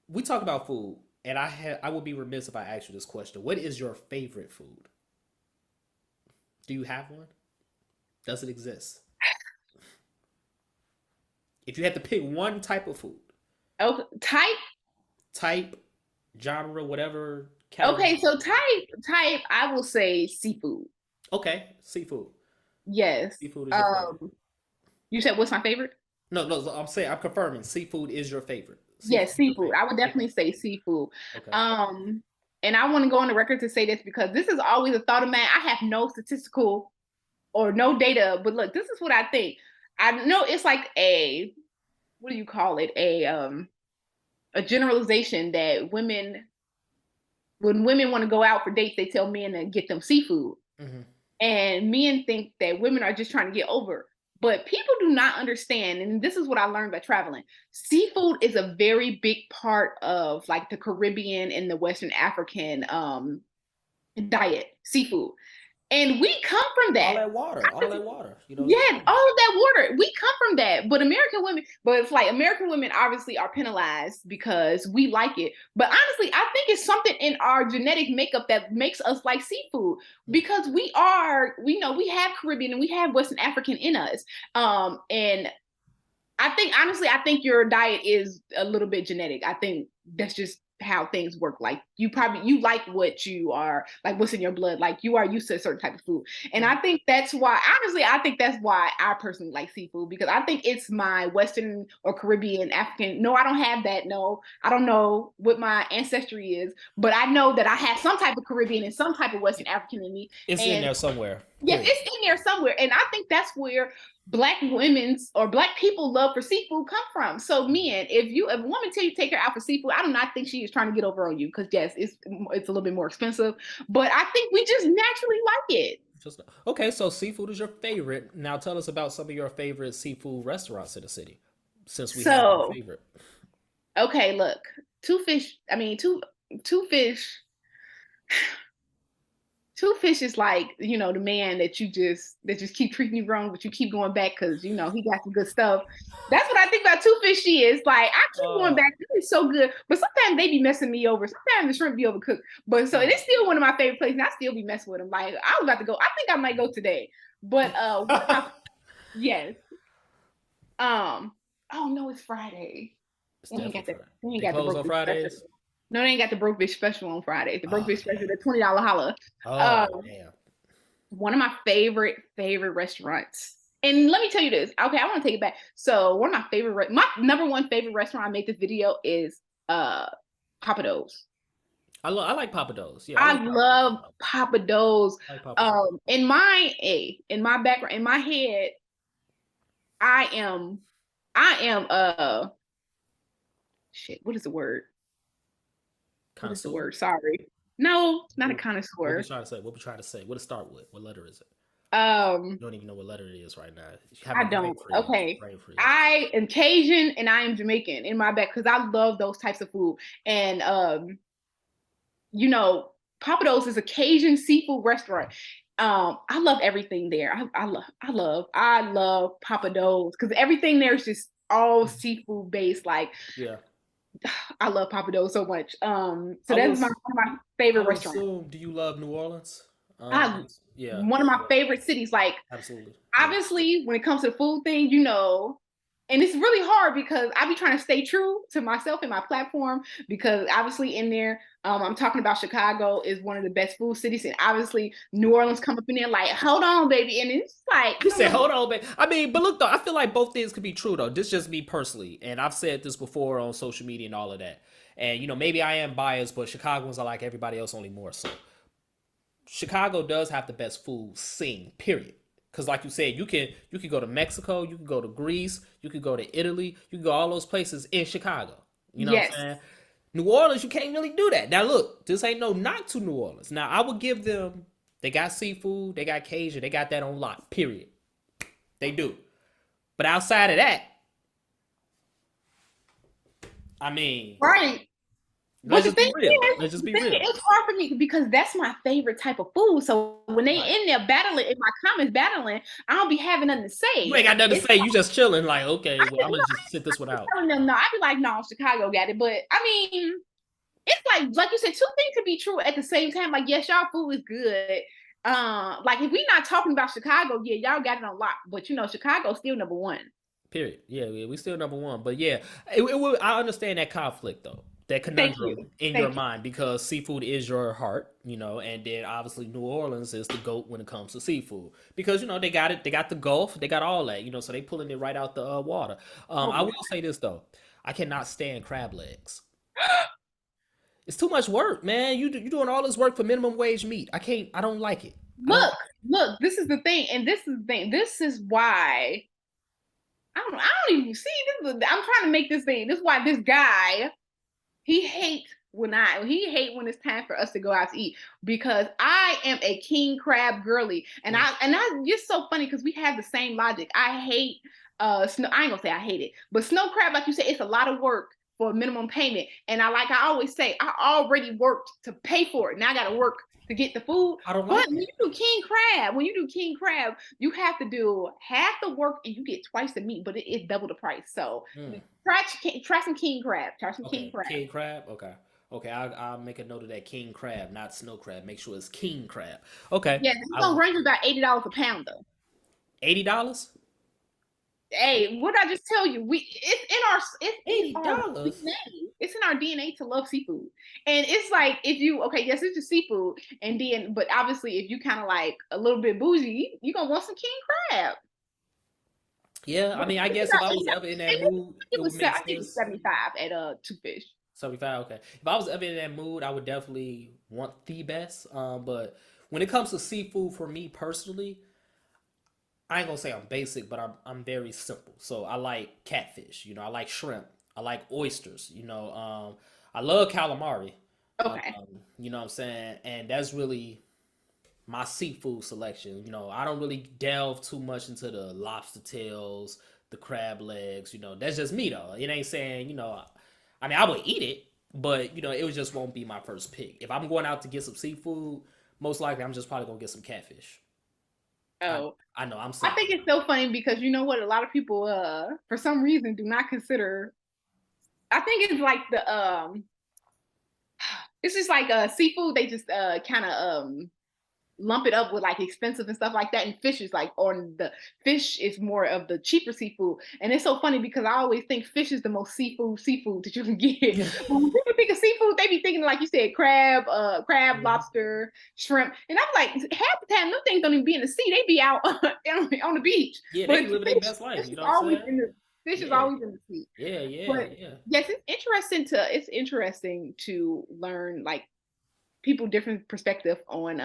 we talk about food, and I would be remiss if I asked you this question. What is your favorite food? Do you have one? Does it exist? If you had to pick one type of food. Oh, type, genre, whatever category. Okay, so type, I will say seafood. Okay, seafood. Yes. Seafood is your favorite. You said what's my favorite? No, I'm confirming seafood is your favorite. Yes, seafood. I would definitely say seafood. Okay. And I want to go on the record to say this because this is always a thought of mine. I have no statistical or no data, but look, this is what I think. I know it's like what do you call it? A generalization that when women want to go out for dates, they tell men to get them seafood. And men think that women are just trying to get over. But people do not understand, and this is what I learned by traveling. Seafood is a very big part of like the Caribbean and the Western African diet, seafood. And we come from that. All that water. You know. Yeah, all of that water. We come from that. But it's like American women obviously are penalized because we like it. But honestly, I think it's something in our genetic makeup that makes us like seafood because we have Caribbean and we have Western African in us. And I think your diet is a little bit genetic. I think that's just how things work. Like you like what you are, like what's in your blood, like you are used to a certain type of food. And I think that's why I personally like seafood, because I think it's my Western or Caribbean African. No, I don't have that. No, I don't know what my ancestry is, but I know that I have some type of Caribbean and some type of Western African in me. It's in there somewhere. Yes, it's in there somewhere. And I think that's where Black women's or Black people love for seafood come from. So men, if a woman tell you take her out for seafood, I do not think she is trying to get over on you, because yes, it's a little bit more expensive, but I think we just naturally like it. Okay, so seafood is your favorite. Now tell us about some of your favorite seafood restaurants in the city, since we have a favorite. Okay, look, two fish Two Fish is like, the man that just keep treating you wrong, but you keep going back because, he got some good stuff. That's what I think about Two Fish is. Like, I keep going back. It's so good. But sometimes they be messing me over. Sometimes the shrimp be overcooked. But so it's still one of my favorite places, and I still be messing with them. Like, I was about to go. I think I might go today. But, yes. Oh, no, it's Friday. They ain't got close on Fridays? Special. No, they ain't got the broke bitch special on Friday. The broke bitch special, the $20 holla. Oh, damn. One of my favorite restaurants And let me tell you this. Okay, I want to take it back. So one of my favorite, my number one favorite restaurant I made this video is Papados. I like Papados. Yeah, I I like Papados. love Papados. I like Papados. In my background, in my head, I am shit. What is the word? What is the Connoisseur. word? Sorry. No, not a What we connoisseur. trying to say? What we trying to say? What to start with? What letter is it? Um, You don't even know what letter it is right now. You I having a brain don't. freeze. Okay. Brain freeze. I am Cajun and I am Jamaican in my back because I love those types of food. And you know, Papados is a Cajun seafood restaurant. I love everything there. I love Papados because everything there is just all seafood based. Like Yeah. I love Papados so much. So I will. that's one of my favorite I would restaurants. assume. Do you love New Orleans? I Yeah. One of my favorite cities. Like Absolutely. Yeah. obviously when it comes to the food thing, you know, and it's really hard because I be trying to stay true to myself and my platform because obviously in there, I'm talking about Chicago is one of the best food cities, and obviously New Orleans come up in there like, hold on, baby, and it's like, You said, hold on, man. I mean, but look though, I feel like both things could be true though. This is just me personally, and I've said this before on social media and all of that. And maybe I am biased, but Chicagoans are like everybody else, only more so. Chicago does have the best food scene, period. Because like you said, you can go to Mexico, you can go to Greece, you can go to Italy, you can go all those places in Chicago. You know what I'm yes, saying? New Orleans, you can't really do that. Now look, this ain't no knock to New Orleans. Now I would give them, they got seafood, they got Cajun, they got that on lock, period. They do. But outside of that, I mean, right. But let's just be real. Let's just be real. it's hard for me because that's my favorite type of food. So when they Right. in there battling, in my comments battling, I don't be having nothing to You say. ain't got nothing to It's say. You just chilling, like, okay, well, I'm you gonna know, just sit this one I be out. telling them no. I be like, no, Chicago got it. But I mean, it's like you said, two things could be true at the same time. Like, yes, y'all food is good. Like if we not talking about Chicago, yeah, y'all got it on lock. But you know, Chicago's still number one. Period. Yeah, we still number one. But yeah, I understand that conflict though, that Thank conundrum you. in your Thank you. mind because seafood is your heart, and then obviously New Orleans is the goat when it comes to seafood because they got it, they got the Gulf, they got all that, so they pulling it right out the water. Oh I yeah. will say this though, I cannot stand crab legs. It's too much work, man. You doing all this work for minimum wage meat. I can't. I don't like it. I don't. Look, look, this is the thing, and this is the thing. This is why I don't even see this. I'm trying to make this thing. This is why this guy he hate when it's time for us to go out to eat because I am a king crab girly, and Mm. I just so funny because we have the same logic. I hate snow. I ain't gonna say I hate it, but snow crab, like you said, it's a lot of work for a minimum payment, and I always say I already worked to pay for it. Now I got to work to get the food. I don't But like when that. you do king crab, you have to do half the work and you get twice the meat, but it's double the price. So Mm. try some king crab. Try some king Okay, crab. king crab. Okay, okay. I'll make a note of that king crab, not snow crab. Make sure it's king crab. Okay, Yeah, it's I gonna will. run you about $80 a pound though. $80. Hey, what did I just tell you? It's in our $80. DNA. It's in our DNA to love seafood. And it's like if you okay, yes, it's just seafood, and then but obviously if you kind of like a little bit bougie, you're gonna want some king crab. Yeah, I But mean, I it's guess if about I was 80. ever in that mood, it would make I think it was sense. 75 at two fish. 75. Okay. If I was ever in that mood, I would definitely want the best. But when it comes to seafood, for me personally, I ain't gonna say I'm basic, but I'm very simple. So I like catfish. I like shrimp. I like oysters. I love calamari. Um, Okay. you know what I'm saying, and that's really my seafood selection. I don't really delve too much into the lobster tails, the crab legs. That's just me though. It ain't saying I mean, I would eat it, but it just won't be my first pick. If I'm going out to get some seafood, most likely I'm just probably gonna get some catfish. I Oh, I know I'm I simple. think it's so funny because you know what? A lot of people, for some reason, do not consider. I think it's like it's just like seafood. They just kind of lump it up with like expensive and stuff like that. And fish is like, or the fish is more of the cheaper seafood. And it's so funny because I always think fish is the most seafood that you can get. When people think of seafood, they be thinking, like you said, crab, lobster, shrimp. And I'm like, half the time, them things don't even be in the sea. They be out on the beach. Yeah, But they be living their best life. You know what I'm saying? Fish is always in the sea. Yeah. Yes, it's interesting to learn like people different perspective on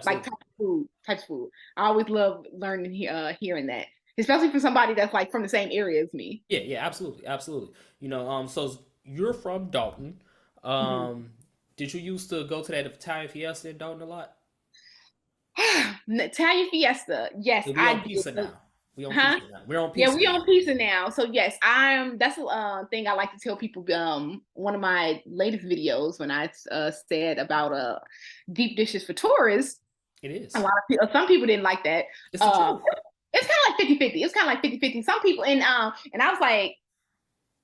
like types of food. I always love learning hearing that, especially for somebody that's like from the same area as me. Yeah, absolutely. You know, so you're from Dalton. Mhm. Did you used to go to that Italian Fiesta in Dalton a lot? Italian Fiesta, yes, We I on did. pizza now. We on Huh? pizza now. We're on Yeah, pizza we now. on pizza now. So yes, that's a thing I like to tell people. One of my latest videos when I said about deep dishes for tourists. It A is. lot of people, some people didn't like that. It's the Uh, truth. it's kind of like 50-50. It's kind of like 50-50. Some people, and I was like,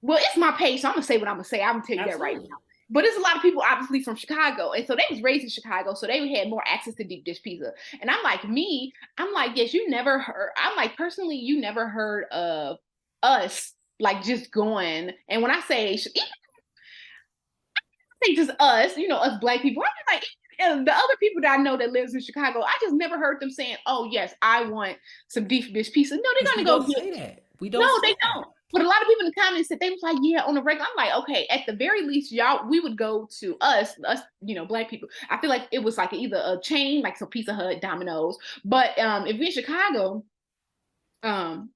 well, it's my page, so I'm gonna say what I'm gonna say. I'm gonna tell you that right Absolutely. now. But there's a lot of people obviously from Chicago, and so they was raised in Chicago, so they had more access to deep dish pizza. And I'm like me, I'm like, yes, you never heard. I'm like personally, you never heard of us like just going. And when I say just us, us black people, I'm like the other people that I know that lives in Chicago, I just never heard them saying, "Oh yes, I want some deep dish pizza." No, they're Because we gonna go don't get. say that. We don't No, say they that. don't. But a lot of people in the comments said they was like, yeah, on the regular. I'm like, okay, at the very least, y'all, we would go to us, black people. I feel like it was like either a chain, like some Pizza Hut, Domino's. But if you're in Chicago, um,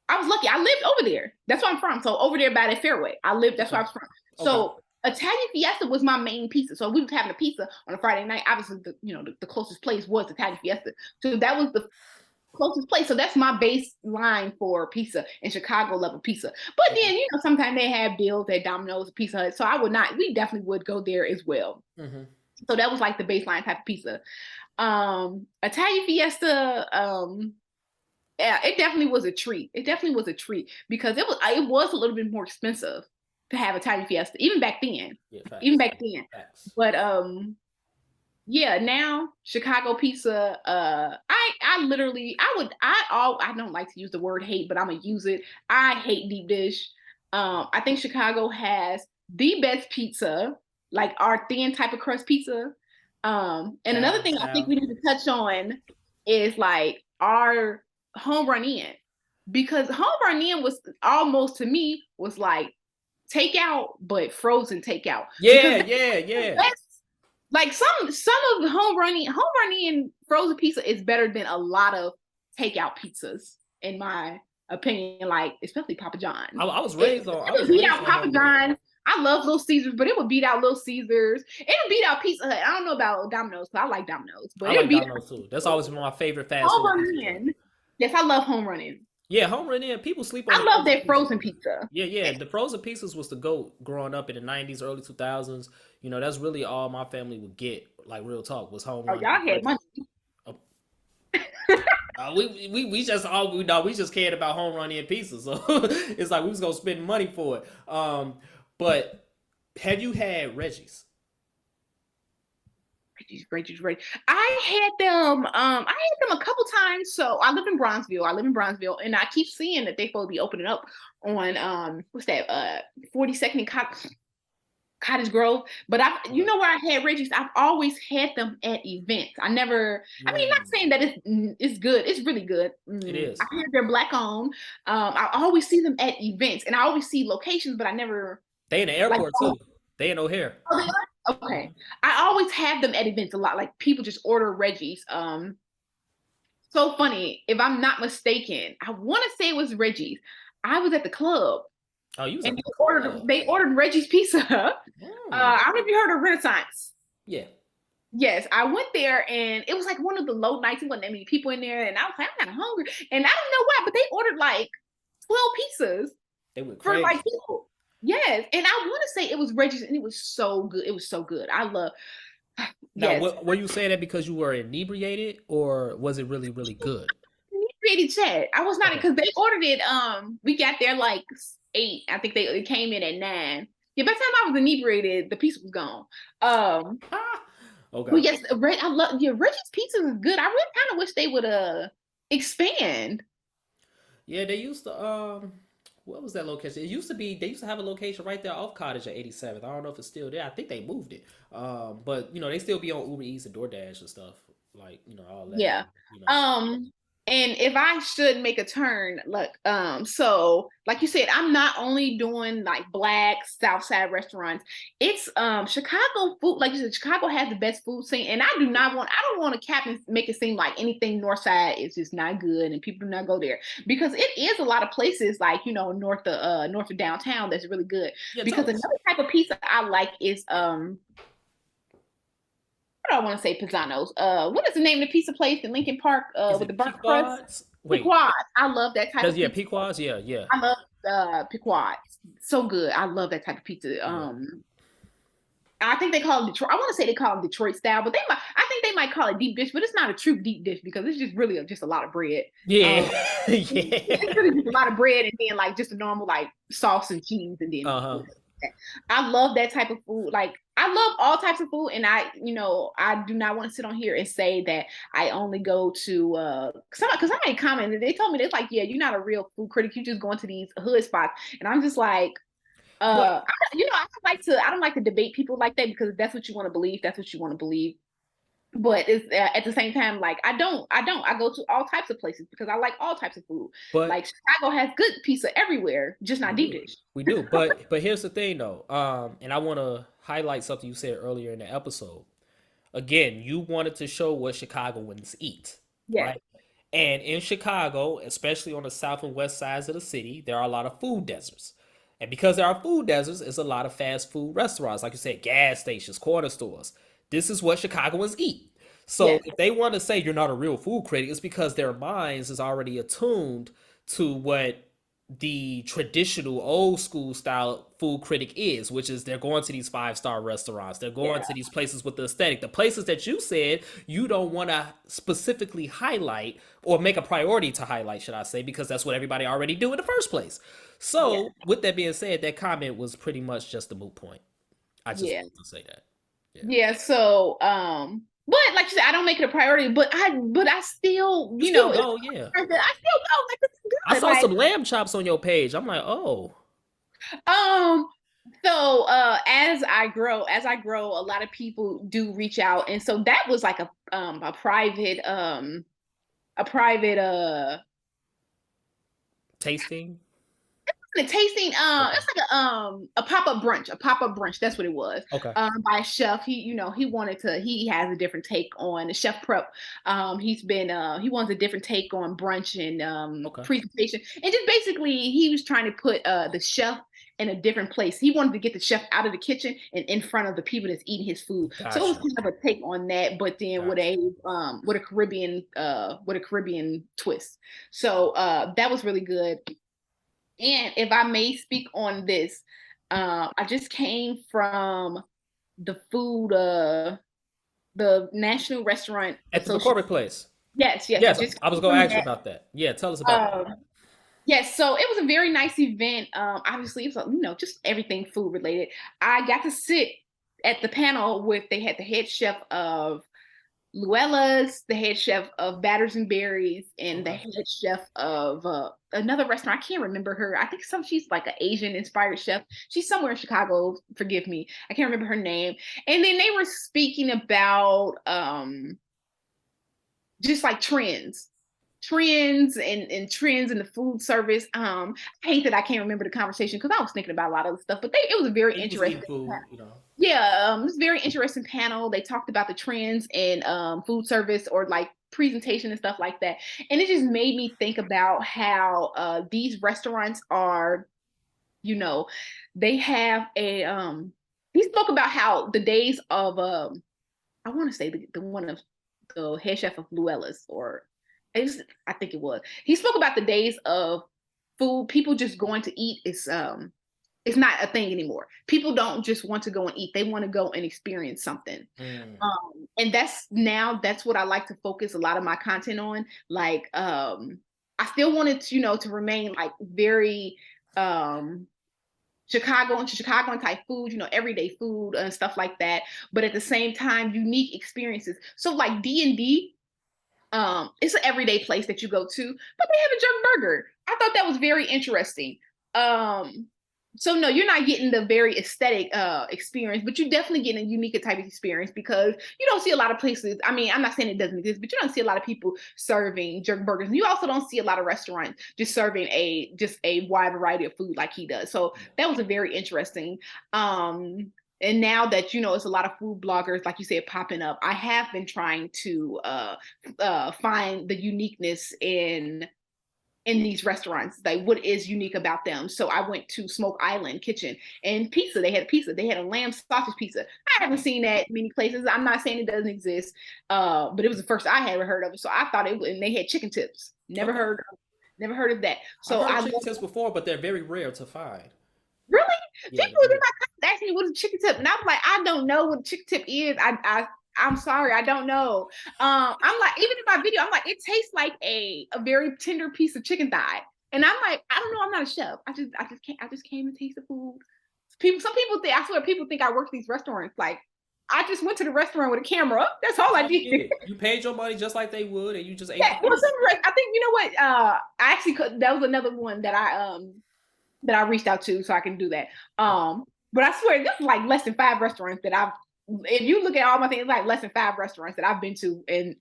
I was lucky. I lived over there. That's where I'm from. So over there by that fairway, I lived. That's where I was from. Okay. So Italian Fiesta was my main pizza. So we was having a pizza on a Friday night. Obviously, the closest place was Italian Fiesta. So that was the closest place. So that's my baseline for pizza and Chicago level pizza. But then, sometimes they have deals at Domino's, Pizza Hut. So we definitely would go there as well. Mm-hmm. So that was like the baseline type of pizza. Italian Fiesta, yeah, it definitely was a treat. It definitely was a treat because it was a little bit more expensive to have Italian Fiesta, even back then. Yeah, facts. Even back then. Facts. But yeah, now Chicago pizza. I don't like to use the word hate, but I'm gonna use it. I hate deep dish. I think Chicago has the best pizza, like our thin type of crust pizza. And another thing I think we need to touch on is like our home run in, because home run in was almost to me was like takeout, but frozen takeout. Yeah. Like some of the home running frozen pizza is better than a lot of takeout pizzas, in my opinion. Like especially Papa John's. I was raised on. I was beat raised out on Papa John's. I love Little Caesars, but it would beat out Little Caesars. It would beat out Pizza Hut. I don't know about Domino's, but I like Domino's. But I it would like beat Domino's too. That's always been my favorite fast home food run pizza joint. in. Yes, I love home running. Yeah, home run in. People sleep on. I love that frozen pizza. Yeah. The frozen pizzas was the goat growing up in the '90s, early 2000s. That's really all my family would get. Like real talk was home Oh, run. y'all had money. We just all we just cared about home run in pizza, so it's like we was gonna spend money for it. But have you had Reggie's? Reggie's. I had them. I had them a couple times. So I live in Bronzeville, and I keep seeing that they supposed to be opening up on what's that? 42nd and Cottage Grove. But where I had Reggie's, I've always had them at events. I never. I mean, not saying that it's good. It's really good. It is. I hear they're black owned. I always see them at events, and I always see locations, but I never. They in the airport too. They in O'Hare. Okay. I always have them at events a lot. Like people just order Reggie's. So funny. If I'm not mistaken, I want to say it was Reggie's. I was at the club. Oh, you was and they ordered Reggie's pizza. I don't know if you heard of Renaissance. Yeah. Yes, I went there and it was like one of the low nights. It wasn't that many people in there, and I was like, I'm kind of hungry. And I don't know why, but they ordered like 12 pizzas. They went crazy. For like people. Yes, and I want to say it was Reggie's, and it was so good. It was so good. I love. Now, were you saying that because you were inebriated, or was it really, really good? Inebriated chat. I was not, because they ordered it. We got there like 8. I think they came in at 9. Yeah, by the time I was inebriated, the pizza was gone. Okay. But yes, I love Rich's Pizza is good. I really kind of wish they would expand. Yeah, they used to what was that location? It used to be they used to have a location right there off Cottage at 87th. I don't know if it's still there. I think they moved it. But you know, they still be on Uber Eats and DoorDash and stuff. Like, you know, all that. Yeah. You know, so. Um, and if I should make a turn, look, so like you said, I'm not only doing like black South Side restaurants. It's Chicago food, like you said, Chicago has the best food scene. And I don't want to cap and make it seem like anything North Side is just not good and people do not go there. Because it is a lot of places like, north of downtown that's really good. Yeah, Because tell us. another type of pizza I like is I don't want to say Pisano's. What is the name of the pizza place in Lincoln Park Is with the it burnt crust? Pequods? Wait. Pequod. I love that type Does of yeah, pizza. Pequods? Yeah, yeah. I love Pequod. So good. I love that type of pizza. Yeah. I think they call it Detroit. I want to say they call it Detroit style, but I think they might call it deep dish, but it's not a true deep dish because it's just really just a lot of bread. Yeah. It's Yeah. really just a lot of bread and then like just a normal like sauce and cheese and then. Uh-huh. I love that type of food. Like I love all types of food, and I do not want to sit on here and say that I only go to because somebody commented, they told me they're like, yeah, you're not a real food critic. You just going to these hood spots, and I'm just like, But I don't like to debate people like that because if that's what you want to believe. That's what you want to believe. But it's at the same time, like I go to all types of places because I like all types of food. but Like Chicago has good pizza everywhere, just we not deep do. dish. We do. But here's the thing though. And I want to highlight something you said earlier in the episode. Again, you wanted to show what Chicagoans eat, Yes, right? And in Chicago, especially on the south and west sides of the city, there are a lot of food deserts. And because there are food deserts, it's a lot of fast food restaurants, like you said, gas stations, corner stores. This is what Chicagoans eat. So yes, if they want to say you're not a real food critic, it's because their minds is already attuned to what the traditional old school style food critic is, which is they're going to these five-star restaurants, they're going yeah, to these places with the aesthetic, the places that you said you don't want to specifically highlight or make a priority to highlight, should I say, because that's what everybody already do in the first place. yeah. So with that being said, that comment was pretty much just a moot point. I just Yeah. wanted to say that. Yeah. Yeah. So, but like you said, I don't make it a priority, but I still, You still go, yeah. I still go like this is I good. saw some lamb chops on your page. I'm like, oh, Um, so as I grow, a lot of people do reach out. And so that was like a private tasting. the tasting Okay. it's like a pop-up brunch, that's what it was, Okay. by a chef. He wanted to, he has a different take on the chef prep. He wants a different take on brunch and Okay. presentation, and just basically he was trying to put the chef in a different place. He wanted to get the chef out of the kitchen and in front of the people that's eating his food. So it was Gotcha. kind of a take on that, but then Gotcha. with a Caribbean twist. So that was really good. And if I may speak on this, I just came from the food, the National Restaurant At the Association. McCormick place. Yes, yes, I Yes, just I was came going to from ask you that. about that. Yeah, tell us about that. Um, yes, so it was a very nice event. Obviously, it was just everything food related. I got to sit at the panel with they had the head chef of Luella's, the head chef of Batters and Berries, and the Okay. head chef of another restaurant. I can't remember her. I think she's like an Asian inspired chef. She's somewhere in Chicago. Forgive me. I can't remember her name. And then they were speaking about just like trends and trends in the food service. I hate that I can't remember the conversation because I was thinking about a lot of the stuff, but it was a very You was interesting. eating food, you know. Yeah, it was a very interesting panel. They talked about the trends in food service or like presentation and stuff like that. And it just made me think about how these restaurants are, you know, they have a he spoke about how the days of I want to say the one of the head chef of Luella's, or I think it was. He spoke about the days of food people just going to eat is it's not a thing anymore. People don't just want to go and eat. They want to go and experience something. Mm. And that's what I like to focus a lot of my content on. Like, I still wanted to, to remain like very, Chicago type food, everyday food and stuff like that. But at the same time, unique experiences. So like D&D, it's an everyday place that you go to, but they have a jerk burger. I thought that was very interesting. Um, so no, you're not getting the very aesthetic experience, but you're definitely getting a unique type of experience because you don't see a lot of places. I mean, I'm not saying it doesn't exist, but you don't see a lot of people serving jerk burgers. And you also don't see a lot of restaurants just serving a wide variety of food like he does. So that was a very interesting. And now that it's a lot of food bloggers, like you said, popping up, I have been trying to find the uniqueness in these restaurants, like what is unique about them. So I went to Smoke Island Kitchen and pizza. They had pizza. They had a lamb sausage pizza. I haven't seen that many places. I'm not saying it doesn't exist, but it was the first I had ever heard of it. So I thought it. And they had chicken tips. Never heard of that. So I've heard of chicken tips before, but they're very rare to find. Really? Yeah, People in my comments ask me what is a chicken tip, and I'm like, I don't know what a chicken tip is. I'm sorry, I don't know. I'm like, even in my video, I'm like, it tastes like a very tender piece of chicken thigh, and I'm like, I don't know, I'm not a chef. I just came and taste the food. Some people think, I swear, people think I work at these restaurants. Like, I just went to the restaurant with a camera. That's all I did. You paid your money just like they would, and you just ate. Yeah, I think you know what? I actually that was another one that I reached out to so I can do that. But I swear this is like less than 5 restaurants that if you look at all my things, like less than 5 restaurants that I've been to, and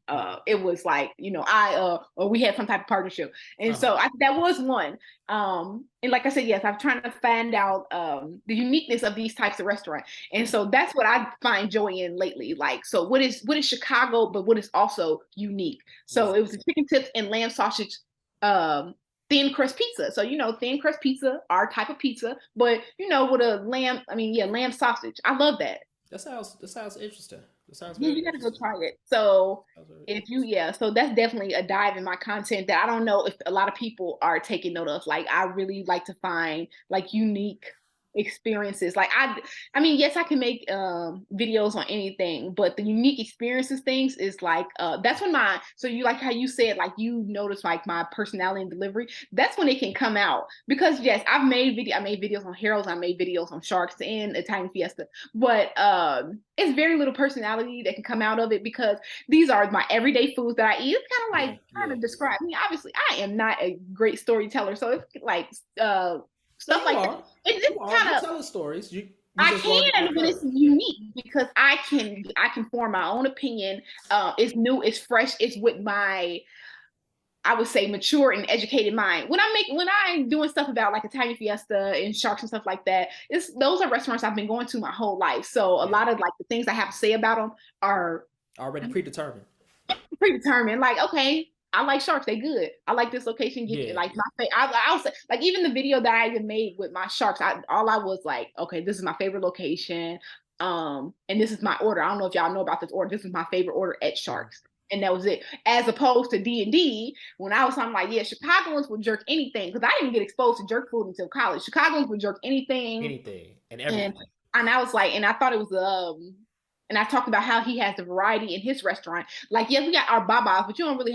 it was like, or we had some type of partnership. And so that was one. And like I said, yes, I'm trying to find out the uniqueness of these types of restaurants. And so that's what I find joy in lately. Like, so what is Chicago, but what is also unique? So it was the chicken tips and lamb sausage thin crust pizza. So, thin crust pizza, our type of pizza, but with a lamb sausage. I love that. That sounds interesting. That sounds Yeah, very you gotta go interesting. try it. So so that's definitely a dive in my content that I don't know if a lot of people are taking note of. Like, I really like to find like unique experiences. Like, I mean, yes, I can make videos on anything, but the unique experiences things is like that's when so you, like how you said, like you notice like my personality and delivery, that's when it can come out. Because yes, I made videos on Harold's, I made videos on Sharks and Italian Fiesta, but it's very little personality that can come out of it because these are my everyday foods that I eat. It's kind of like trying to describe me. Obviously, I am not a great storyteller, so it's like stuff like that. It's kind of telling stories. I can, but it's unique because I can form my own opinion. It's new, it's fresh, it's with my, I would say, mature and educated mind. When I'm doing stuff about like Italian Fiesta and Sharks and stuff like that, those are restaurants I've been going to my whole life. So a lot of like the things I have to say about them are already predetermined. Like, okay, I like Sharks, they good. I like this location. Like my favorite. I'll say, like, even the video that I even made with my Sharks, all I was like, okay, this is my favorite location. And this is my order. I don't know if y'all know about this order. This is my favorite order at Sharks. And that was it. As opposed to D&D, when I was talking like, yeah, Chicagoans would jerk anything. Because I didn't get exposed to jerk food until college. Chicagoans would jerk anything. And everything. And I was like, and I thought it was and I talked about how he has the variety in his restaurant. Like, yes, we got our babas, but you don't really,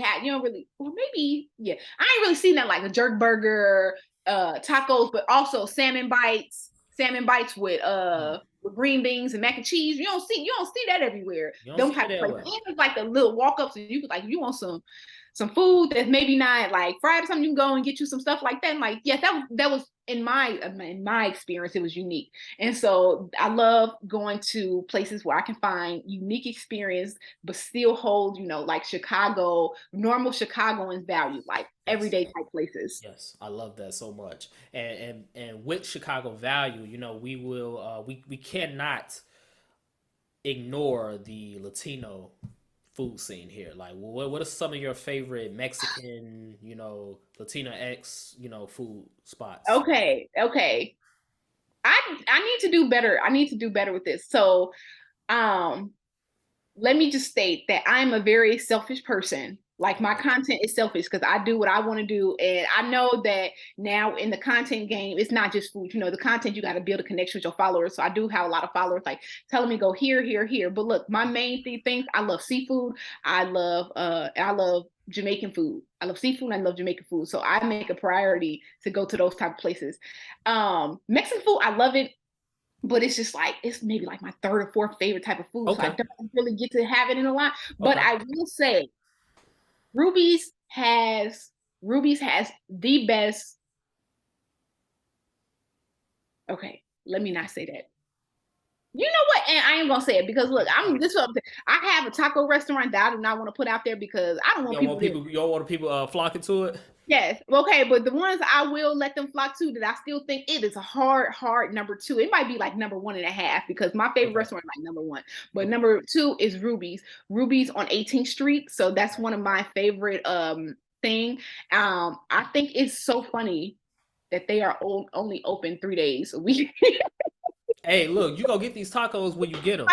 well, maybe, yeah. I ain't really seen that, like a jerk burger, tacos, but also salmon bites with green beans and mac and cheese. You don't see that everywhere. Don't type of place. And it's like the little walk ups, and you could, like, if you want some food that's maybe not like fried or something, you can go and get you some stuff like that. And like, yes, that was in my experience, it was unique. And so I love going to places where I can find unique experience, but still hold, like normal Chicagoans value, like everyday type places. Yes, I love that so much. And with Chicago value, we will we cannot ignore the Latino food scene here. Like, what are some of your favorite Mexican, Latina food spots? Okay. I need to do better. I need to do better with this. So, let me just state that I'm a very selfish person. Like my content is selfish because I do what I want to do. And I know that now in the content game, it's not just food. You know, the content, you got to build a connection with your followers. So I do have a lot of followers like telling me go here, here, here. But look, my main things, I love seafood. I love Jamaican food. I love seafood and I love Jamaican food. So I make a priority to go to those type of places. Mexican food, I love it. But it's just like it's maybe like my third or fourth favorite type of food. So I don't really get to have it in a lot. But I will say Ruby's has the best. Okay, let me not say that. You know what? And I ain't gonna say it because look, I have a taco restaurant that I do not want to put out there because I don't want people. You don't want people flocking to it. Yes. Okay, but the ones I will let them flock to that I still think it is a hard number two. It might be like number 1.5 because my favorite restaurant is like number one. But number two is Ruby's. Ruby's on 18th Street. So that's one of my favorite thing. I think it's so funny that they are only open 3 days a week. Hey, look, you gonna get these tacos when you get them.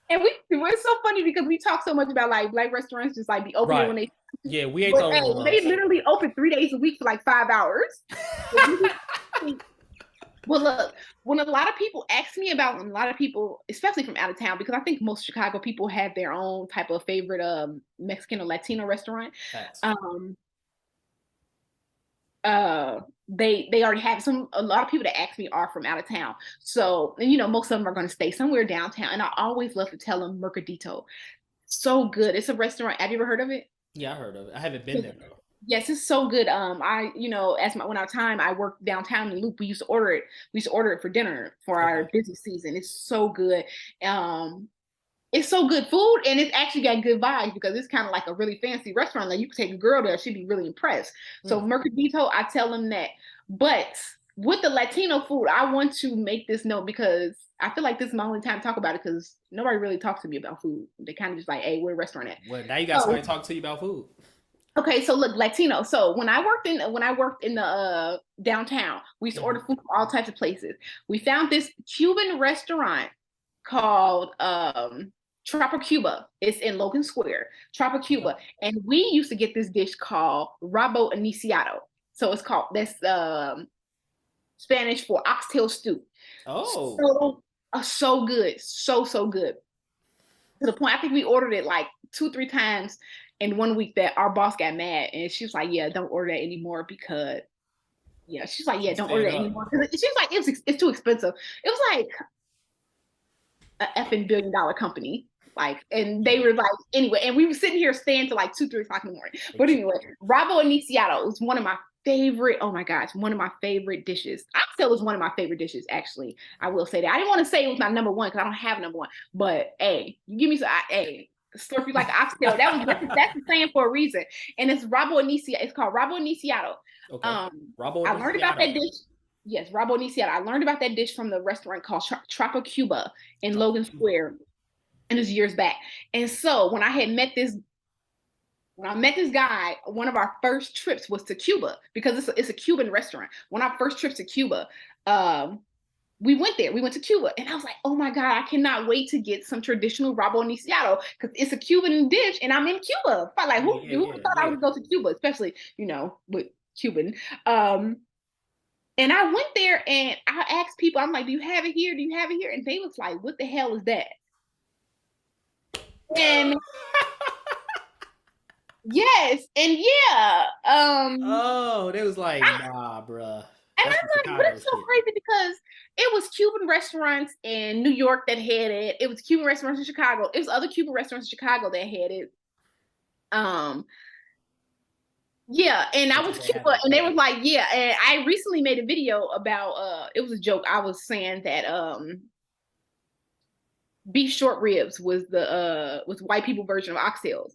And it's so funny because we talk so much about like black restaurants just like be open when they. Yeah, we ain't talking. They literally open 3 days a week for like 5 hours. Well, look, when a lot of people ask me about, a lot of people, especially from out of town, because I think most Chicago people have their own type of favorite Mexican or Latino restaurant. They already have a lot of people that ask me are from out of town. So, you know, most of them are going to stay somewhere downtown. And I always love to tell them Mercadito. So good. It's a restaurant. Have you ever heard of it? Yeah, I heard of it. I haven't been there though. Yes, it's so good. When our time I worked downtown in Loop, we used to order it. We used to order it for dinner for our busy season. It's so good. It's so good food, and it's actually got good vibes because it's kind of like a really fancy restaurant. Like you could take a girl there, she'd be really impressed. So Mercadito, I tell them that. But with the Latino food, I want to make this note because I feel like this is my only time to talk about it because nobody really talks to me about food. They kind of just like, hey, where a restaurant at? Well, now you got somebody to talk to you about food. Okay, so look, Latino. So when I worked in the downtown, we used to order food from all types of places. We found this Cuban restaurant called Tropa Cuba. It's in Logan Square, Tropa Cuba. And we used to get this dish called rabo iniciado. So it's called, that's Spanish for oxtail stew. Oh. So good. So good. To the point, I think we ordered it like 2-3 times in 1 week that our boss got mad. And she was like, yeah, don't order that anymore because, she's like, yeah, don't order that anymore. She was like, it's too expensive. It was like an effing $1 billion company. Like, and they were like, anyway, and we were sitting here staying till like 2-3 o'clock in the morning. But anyway, rabo iniciado was one of my favorite, oh my gosh, one of my favorite dishes. Oxtail is one of my favorite dishes, actually. I will say that. I didn't want to say it was my number one because I don't have number one. But hey, you give me some, hey, slurp you like an oxtail. That's the saying for a reason. And it's rabo iniciado. It's called rabo iniciado. Okay. I learned about that dish. Yes, rabo iniciado. I learned about that dish from the restaurant called Tropa Cuba in Logan Square. And it was years back. And so when I met this guy, one of our first trips was to Cuba because it's a Cuban restaurant. One of our first trips to Cuba, we went there. We went to Cuba, and I was like, "Oh my god, I cannot wait to get some traditional rabo iniciado because it's a Cuban dish, and I'm in Cuba." But like, who thought I would go to Cuba, especially with Cuban? And I went there, and I asked people, I'm like, "Do you have it here? Do you have it here?" And they was like, "What the hell is that?" And yes, and yeah. They was like, nah, bruh. And I'm like, but it's so crazy because it was Cuban restaurants in New York that had it. It was Cuban restaurants in Chicago. It was other Cuban restaurants in Chicago that had it. Yeah, and I was Cuba, and they was like, yeah. And I recently made a video about it was a joke. I was saying that beef short ribs was white people version of oxtails.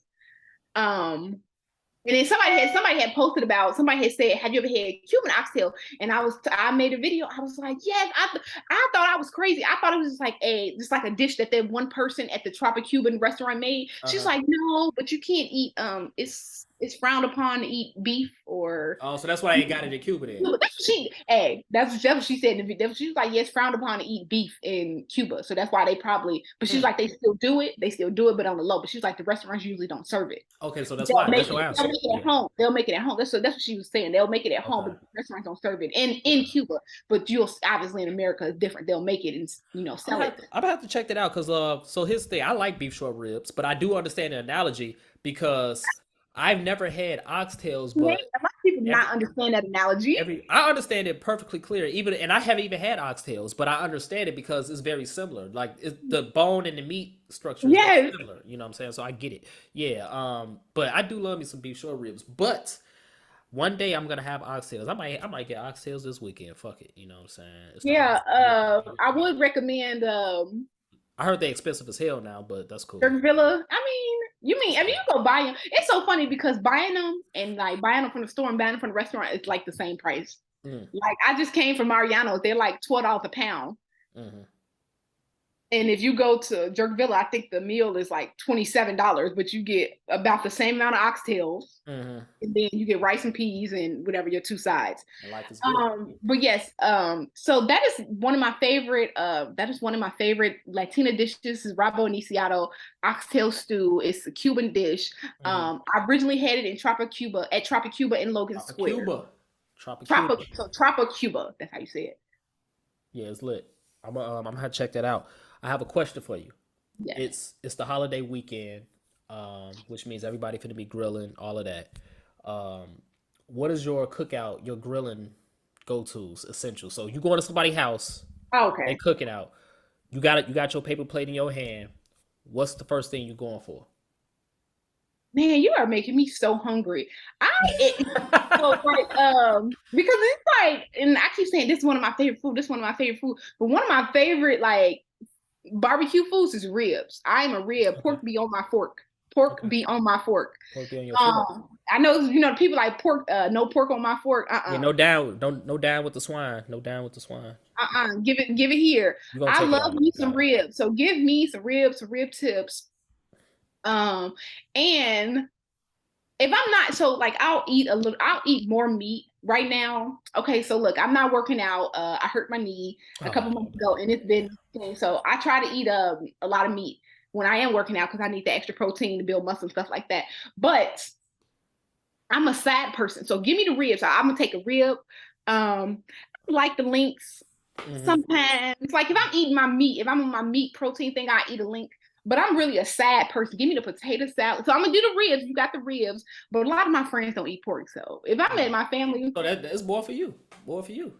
And then somebody had posted about, somebody had said, have you ever had Cuban oxtail? And I made a video. I was like, yes, I thought I was crazy. I thought it was just like a dish that one person at the Tropic Cuban restaurant made. She's like, no, but you can't eat, it's it's frowned upon to eat beef or. Oh, so that's why I ain't got it in Cuba then. That's what she. Hey, that's what she said. She was like, "Yes, frowned upon to eat beef in Cuba, so that's why they probably." But she's like, "They still do it. They still do it, but on the low." But she's like, "The restaurants usually don't serve it. Okay, so that's why. That's your They'll answer. make it Yeah. at home. They'll make it at home. That's what she was saying. They'll make it at home, Okay. but restaurants don't serve it in Cuba. But you'll obviously in America it's different. They'll make it and sell it. I'm gonna have to check that out because so here's the thing. I like beef short ribs, but I do understand the analogy because I've never had oxtails, A lot but of people do every not understand that analogy. I understand it perfectly clear. And I haven't even had oxtails, but I understand it because it's very similar. Like the bone and the meat structure is very Yes. similar. You know what I'm saying? So I get it. Yeah. But I do love me some beef short ribs. But one day I'm gonna have oxtails. I might get oxtails this weekend. Fuck it. You know what I'm saying? It's the Yeah. holiday. I would recommend I heard they're expensive as hell now, but that's cool. Villa. I mean, you go buy them. It's so funny because buying them and like buying them from the store and buying them from the restaurant is like the same price. Mm. Like I just came from Mariano's, they're like $12 a pound. Mm-hmm. And if you go to Jerk Villa, I think the meal is like $27, but you get about the same amount of oxtails. Mm-hmm. And then you get rice and peas and whatever your two sides. And life is good. But yes, so that is one of my favorite. That is one of my favorite Latina dishes. Is rabo iniciado oxtail stew. It's a Cuban dish. Mm-hmm. I originally had it in Tropic Cuba at Tropic Cuba in Logan Square. Cuba. Cuba. So Tropic Cuba. That's how you say it. Yeah, it's lit. I'm gonna check that out. I have a question for you. Yes. It's the holiday weekend, which means everybody finna be grilling, all of that. What is your cookout, your grilling go-tos, essential? So you going to somebody's house, Okay. they cooking out. You got your paper plate in your hand. What's the first thing you going for? Man, you are making me so hungry. So like because it's like, and I keep saying this is one of my favorite food. This is one of my favorite food, but one of my favorite like barbecue foods is ribs. I am a rib. Okay. Pork be on my fork. Pork Okay. be on my fork. Pork be on your fork. I know people like pork. No pork on my fork. Yeah, no down. No down with the swine. No down with the swine. Give it here. I love me some ribs. So give me some ribs, some rib tips. And if I'm not, so like I'll eat more meat right now. Okay, so look, I'm not working out. I hurt my knee a couple months ago, and it's been so I try to eat a lot of meat when I am working out because I need the extra protein to build muscle and stuff like that. But I'm a sad person, so give me the ribs. So I'm gonna take a rib. I like the links. Mm-hmm. Sometimes, like if I'm eating my meat, if I'm on my meat protein thing, I eat a link. But I'm really a sad person. Give me the potato salad. So I'm gonna do the ribs. You got the ribs, but a lot of my friends don't eat pork. So if I'm at my family, so that's more for you. More for you.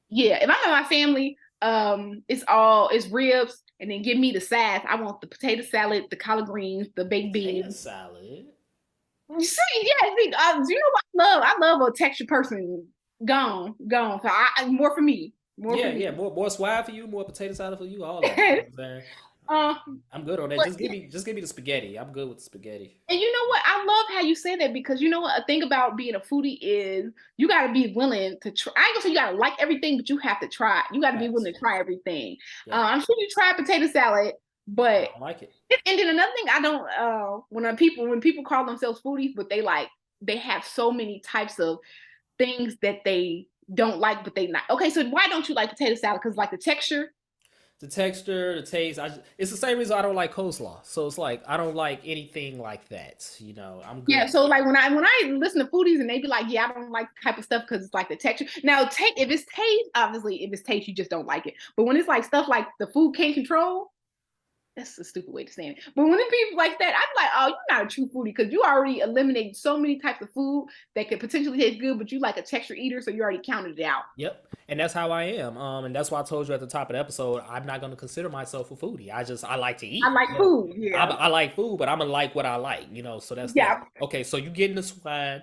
Yeah, if I'm at my family, it's ribs, and then give me the sides. I want the potato salad, the collard greens, the baked beans. Potato salad. See, yeah, you know what I love? I love a texture person. Gone. So I more for me. More swag for you, more potato salad for you, all that. I'm good on that. Just give me the spaghetti. I'm good with the spaghetti. And you know what? I love how you say that because you know what? A thing about being a foodie is you got to be willing to try. I ain't gonna say you got to like everything, but you have to try. You got to be willing to try everything. Yeah. I'm sure you tried potato salad, but I don't like it. And then another thing I don't when people call themselves foodies, but they have so many types of things that they don't like, but they not. Okay, so why don't you like potato salad? Because like the texture, the taste. It's the same reason I don't like coleslaw. So it's like I don't like anything like that. You know, I'm good. Yeah. So like when I listen to foodies and they be like, yeah, I don't like the type of stuff because it's like the texture. Now, if it's taste, obviously, if it's taste, you just don't like it. But when it's like stuff like the food can't control. That's a stupid way to say it. But when it's people like that, I'm like, oh, you're not a true foodie because you already eliminated so many types of food that could potentially taste good, but you like a texture eater, so you already counted it out. Yep. And that's how I am. And that's why I told you at the top of the episode, I'm not going to consider myself a foodie. I like to eat. I like food. Yeah. I like food, but I'm going to like what I like, so that's that. Okay, so you getting the swine,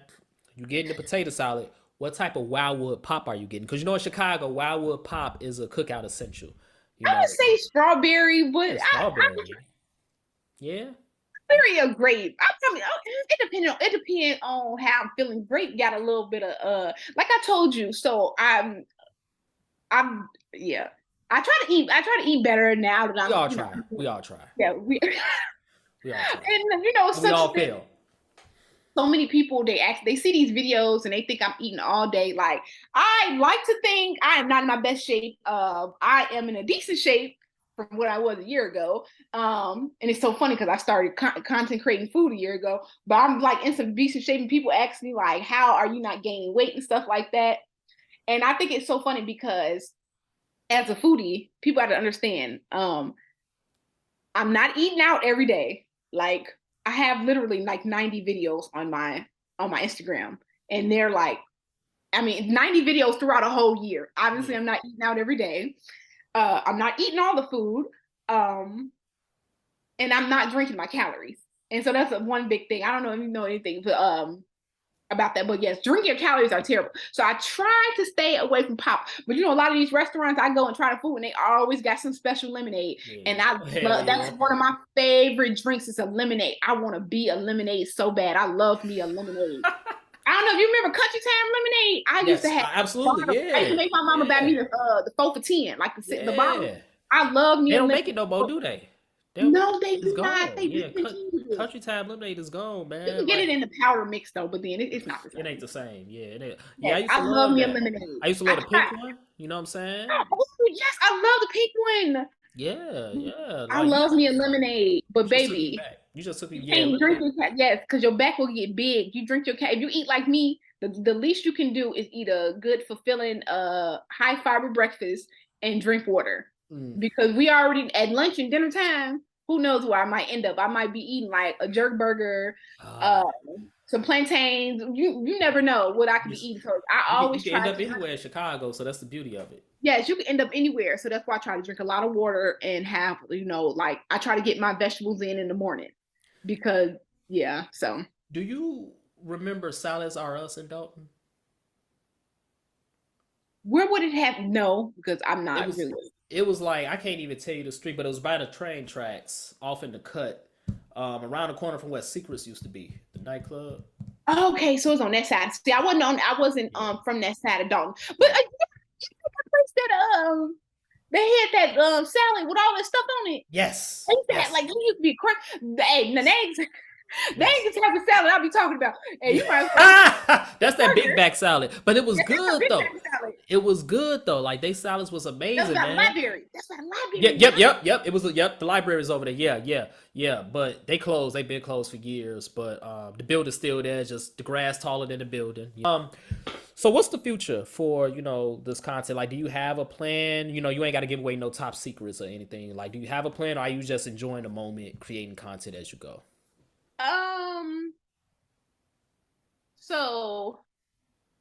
you getting the potato salad. What type of Wildwood Pop are you getting? Because in Chicago, Wildwood Pop is a cookout essential. I would say strawberry, but strawberry. Yeah. Strawberry or grape. It depends on how I'm feeling. Grape got a little bit of like I told you. So I'm yeah. I try to eat better now that we all try. Yeah, We all try. And you know, And we such all a thing. fail. So many people they see these videos and they think I'm eating all day. Like I like to think I am not in my best shape. I am in a decent shape from what I was a year ago. And it's so funny because I started content creating food a year ago, but I'm like in some decent shape. And people ask me like, "How are you not gaining weight and stuff like that?" And I think it's so funny because as a foodie, people have to understand. I'm not eating out every day. Like I have literally like 90 videos on my Instagram, and they're like, I mean, 90 videos throughout a whole year. Obviously, I'm not eating out every day. I'm not eating all the food, and I'm not drinking my calories. And so that's one big thing. I don't know if you know anything, but about that. But yes, drinking calories are terrible. So I try to stay away from pop. But you know, a lot of these restaurants I go and try the food and they always got some special lemonade. Yeah. And I love that's one of my favorite drinks is a lemonade. I want to be a lemonade so bad. I love me a lemonade. I don't know if you remember Country Time lemonade. I used to Yes, have absolutely. Yeah. I used to make my mama buy me the 4 for 10, like the bottle. I love me They a don't lemonade. make it no more, do they? No, they It's do not. gone. They Yeah, discontinued it. Country Time lemonade is gone, You can man. get Like it in the powder mix though, but then it's not the it ain't same. the same. Yeah, it ain't. Yeah, I Yes, used to I love love me a that. lemonade. I used to I love the pink try. one. You know what I'm saying? Oh yes, I love the pink one. Yeah, yeah. I Like love me a lemonade, you but just took me baby, back. You just took me. you Yeah, can't drink lemonade. your cat. Yes, because your back will get big. You drink your cat. If you eat like me, the least you can do is eat a good, fulfilling, high fiber breakfast and drink water. Mm. Because we already at lunch and dinner time. Who knows where I might end up? I might be eating like a jerk burger, Ah, uh, some plantains. You never know what I could you, be s- eating. So I you always can try end up to. anywhere in Chicago, so that's the beauty of it. Yes, you can end up anywhere. So that's why I try to drink a lot of water and have, like I try to get my vegetables in the morning because, yeah. So Do you remember Salads R Us in Dalton? where would it have? No, because I'm It not was really. it was like I can't even tell you the street, but it was by the train tracks off in the cut, around the corner from where Secrets used to be, the nightclub. Okay, so it's on that side. See, I wasn't Yeah, from that side of Dalton. But yeah. that place that they had that salad with all that stuff on it. Yes, They used to have yes, like they used to be crunch. Hey, the names they yes. ain't the type of salad I'll be talking about. Hey, Yeah. you might as well eat That's a that big burger. back salad, but it was Yeah, that's a good big though. bag salad. It was good though. Like they salads was That's amazing, got man. library. That's got Yep, library. yep, yep, yep. It was yep. The library's over there. Yeah, yeah, yeah. But they closed. They've been closed for years. But the building's still there. Just the grass taller than the building. So what's the future for this content? Like, do you have a plan? You ain't got to give away no top secrets or anything. Like, do you have a plan, or are you just enjoying the moment, creating content as you go? Um, so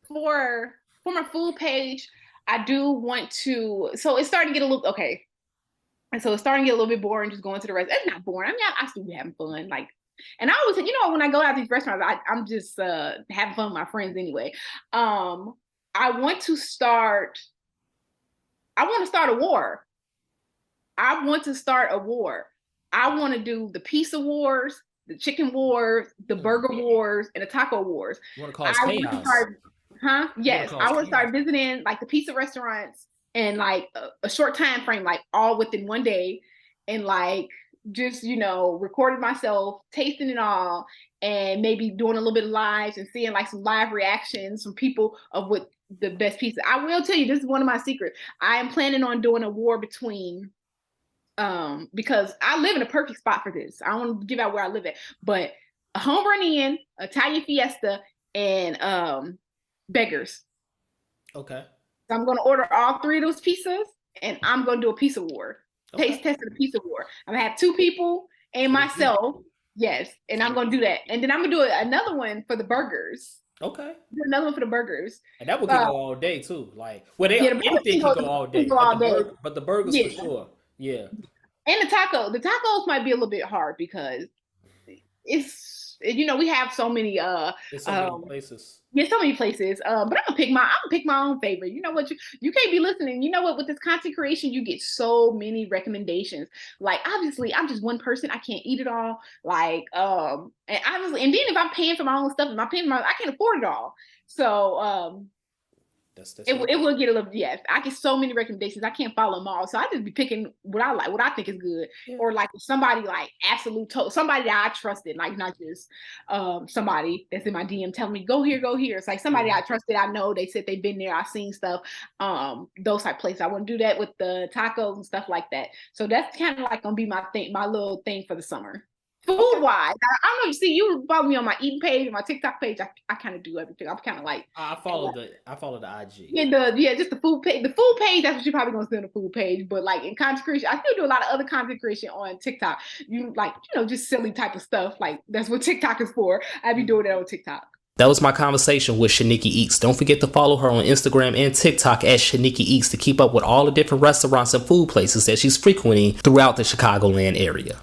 for my food page, I do want to. So it's starting to get a little okay. And so it's starting to get a little bit boring just going to the restaurant. It's not boring. I mean, I still be having fun. Like, and I always, when I go out to these restaurants, I'm just having fun with my friends anyway. Um, I want to start. I want to start a war. I want to start a war. I want to do the pizza wars, the chicken wars, the Mm. burger wars, and the taco wars. You want to cause I want to chaos? start, huh? You want Yes, to I cause want to chaos? start visiting like the pizza restaurants in like a short time frame, like all within one day, and like just recording myself, tasting it all, and maybe doing a little bit of lives and seeing like some live reactions from people of what the best pizza. I will tell you, this is one of my secrets. I am planning on doing a war between because I live in a perfect spot for this. I don't want to give out where I live at, but a home run inn, Italian Fiesta, and Beggars. Okay. So I'm going to order all three of those pizzas, and I'm going to do a pizza war, Okay. taste test of the pizza war. I'm gonna have two people and For the heat. myself. Yes, and For I'm the going to do that, and then I'm going to do another one for the burgers. Okay. Do another one for the burgers. And that one could Uh, go all day too. Like, well, yeah, the burgers anything can go all can day, go all day. but the burgers for Yeah, sure. Yeah. and the tacos might be a little bit hard because it's we have so many There's so many places. yeah, so many places. But I'm gonna pick my own favorite. You know what, you can't be listening. You know what, with this content creation, you get so many recommendations. Like obviously I'm just one person, I can't eat it all. Like and obviously, and then if I'm paying for my own stuff, if I'm paying for my, I can't afford it all. So It will get a little, yes. I get so many recommendations. I can't follow them all. So I just be picking what I like, what I think is good. Yeah. Or like if somebody like somebody that I trusted, like not just somebody that's in my DM telling me, go here. It's like somebody I trusted, I know, they said they've been there, I've seen stuff, those type of places. I want to do that with the tacos and stuff like that. So that's kind of like gonna be my little thing for the summer. Food wise, I don't know. You see, you follow me on my eating page, my TikTok page. I kind of do everything. I'm kind of like I follow the IG. Yeah, just the food page. The food page. That's what you're probably gonna see on the food page. But like in content creation, I still do a lot of other content creation on TikTok. You like, just silly type of stuff. Like that's what TikTok is for. I be doing that on TikTok. That was my conversation with Shanikky Eats. Don't forget to follow her on Instagram and TikTok at Shanikky Eats to keep up with all the different restaurants and food places that she's frequenting throughout the Chicagoland area.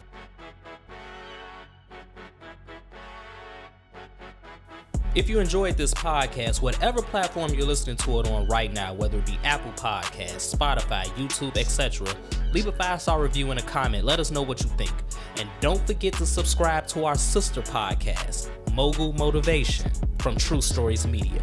If you enjoyed this podcast, whatever platform you're listening to it on right now, whether it be Apple Podcasts, Spotify, YouTube, etc., leave a 5-star review and a comment. Let us know what you think. And don't forget to subscribe to our sister podcast, Mogul Motivation, from True Stories Media.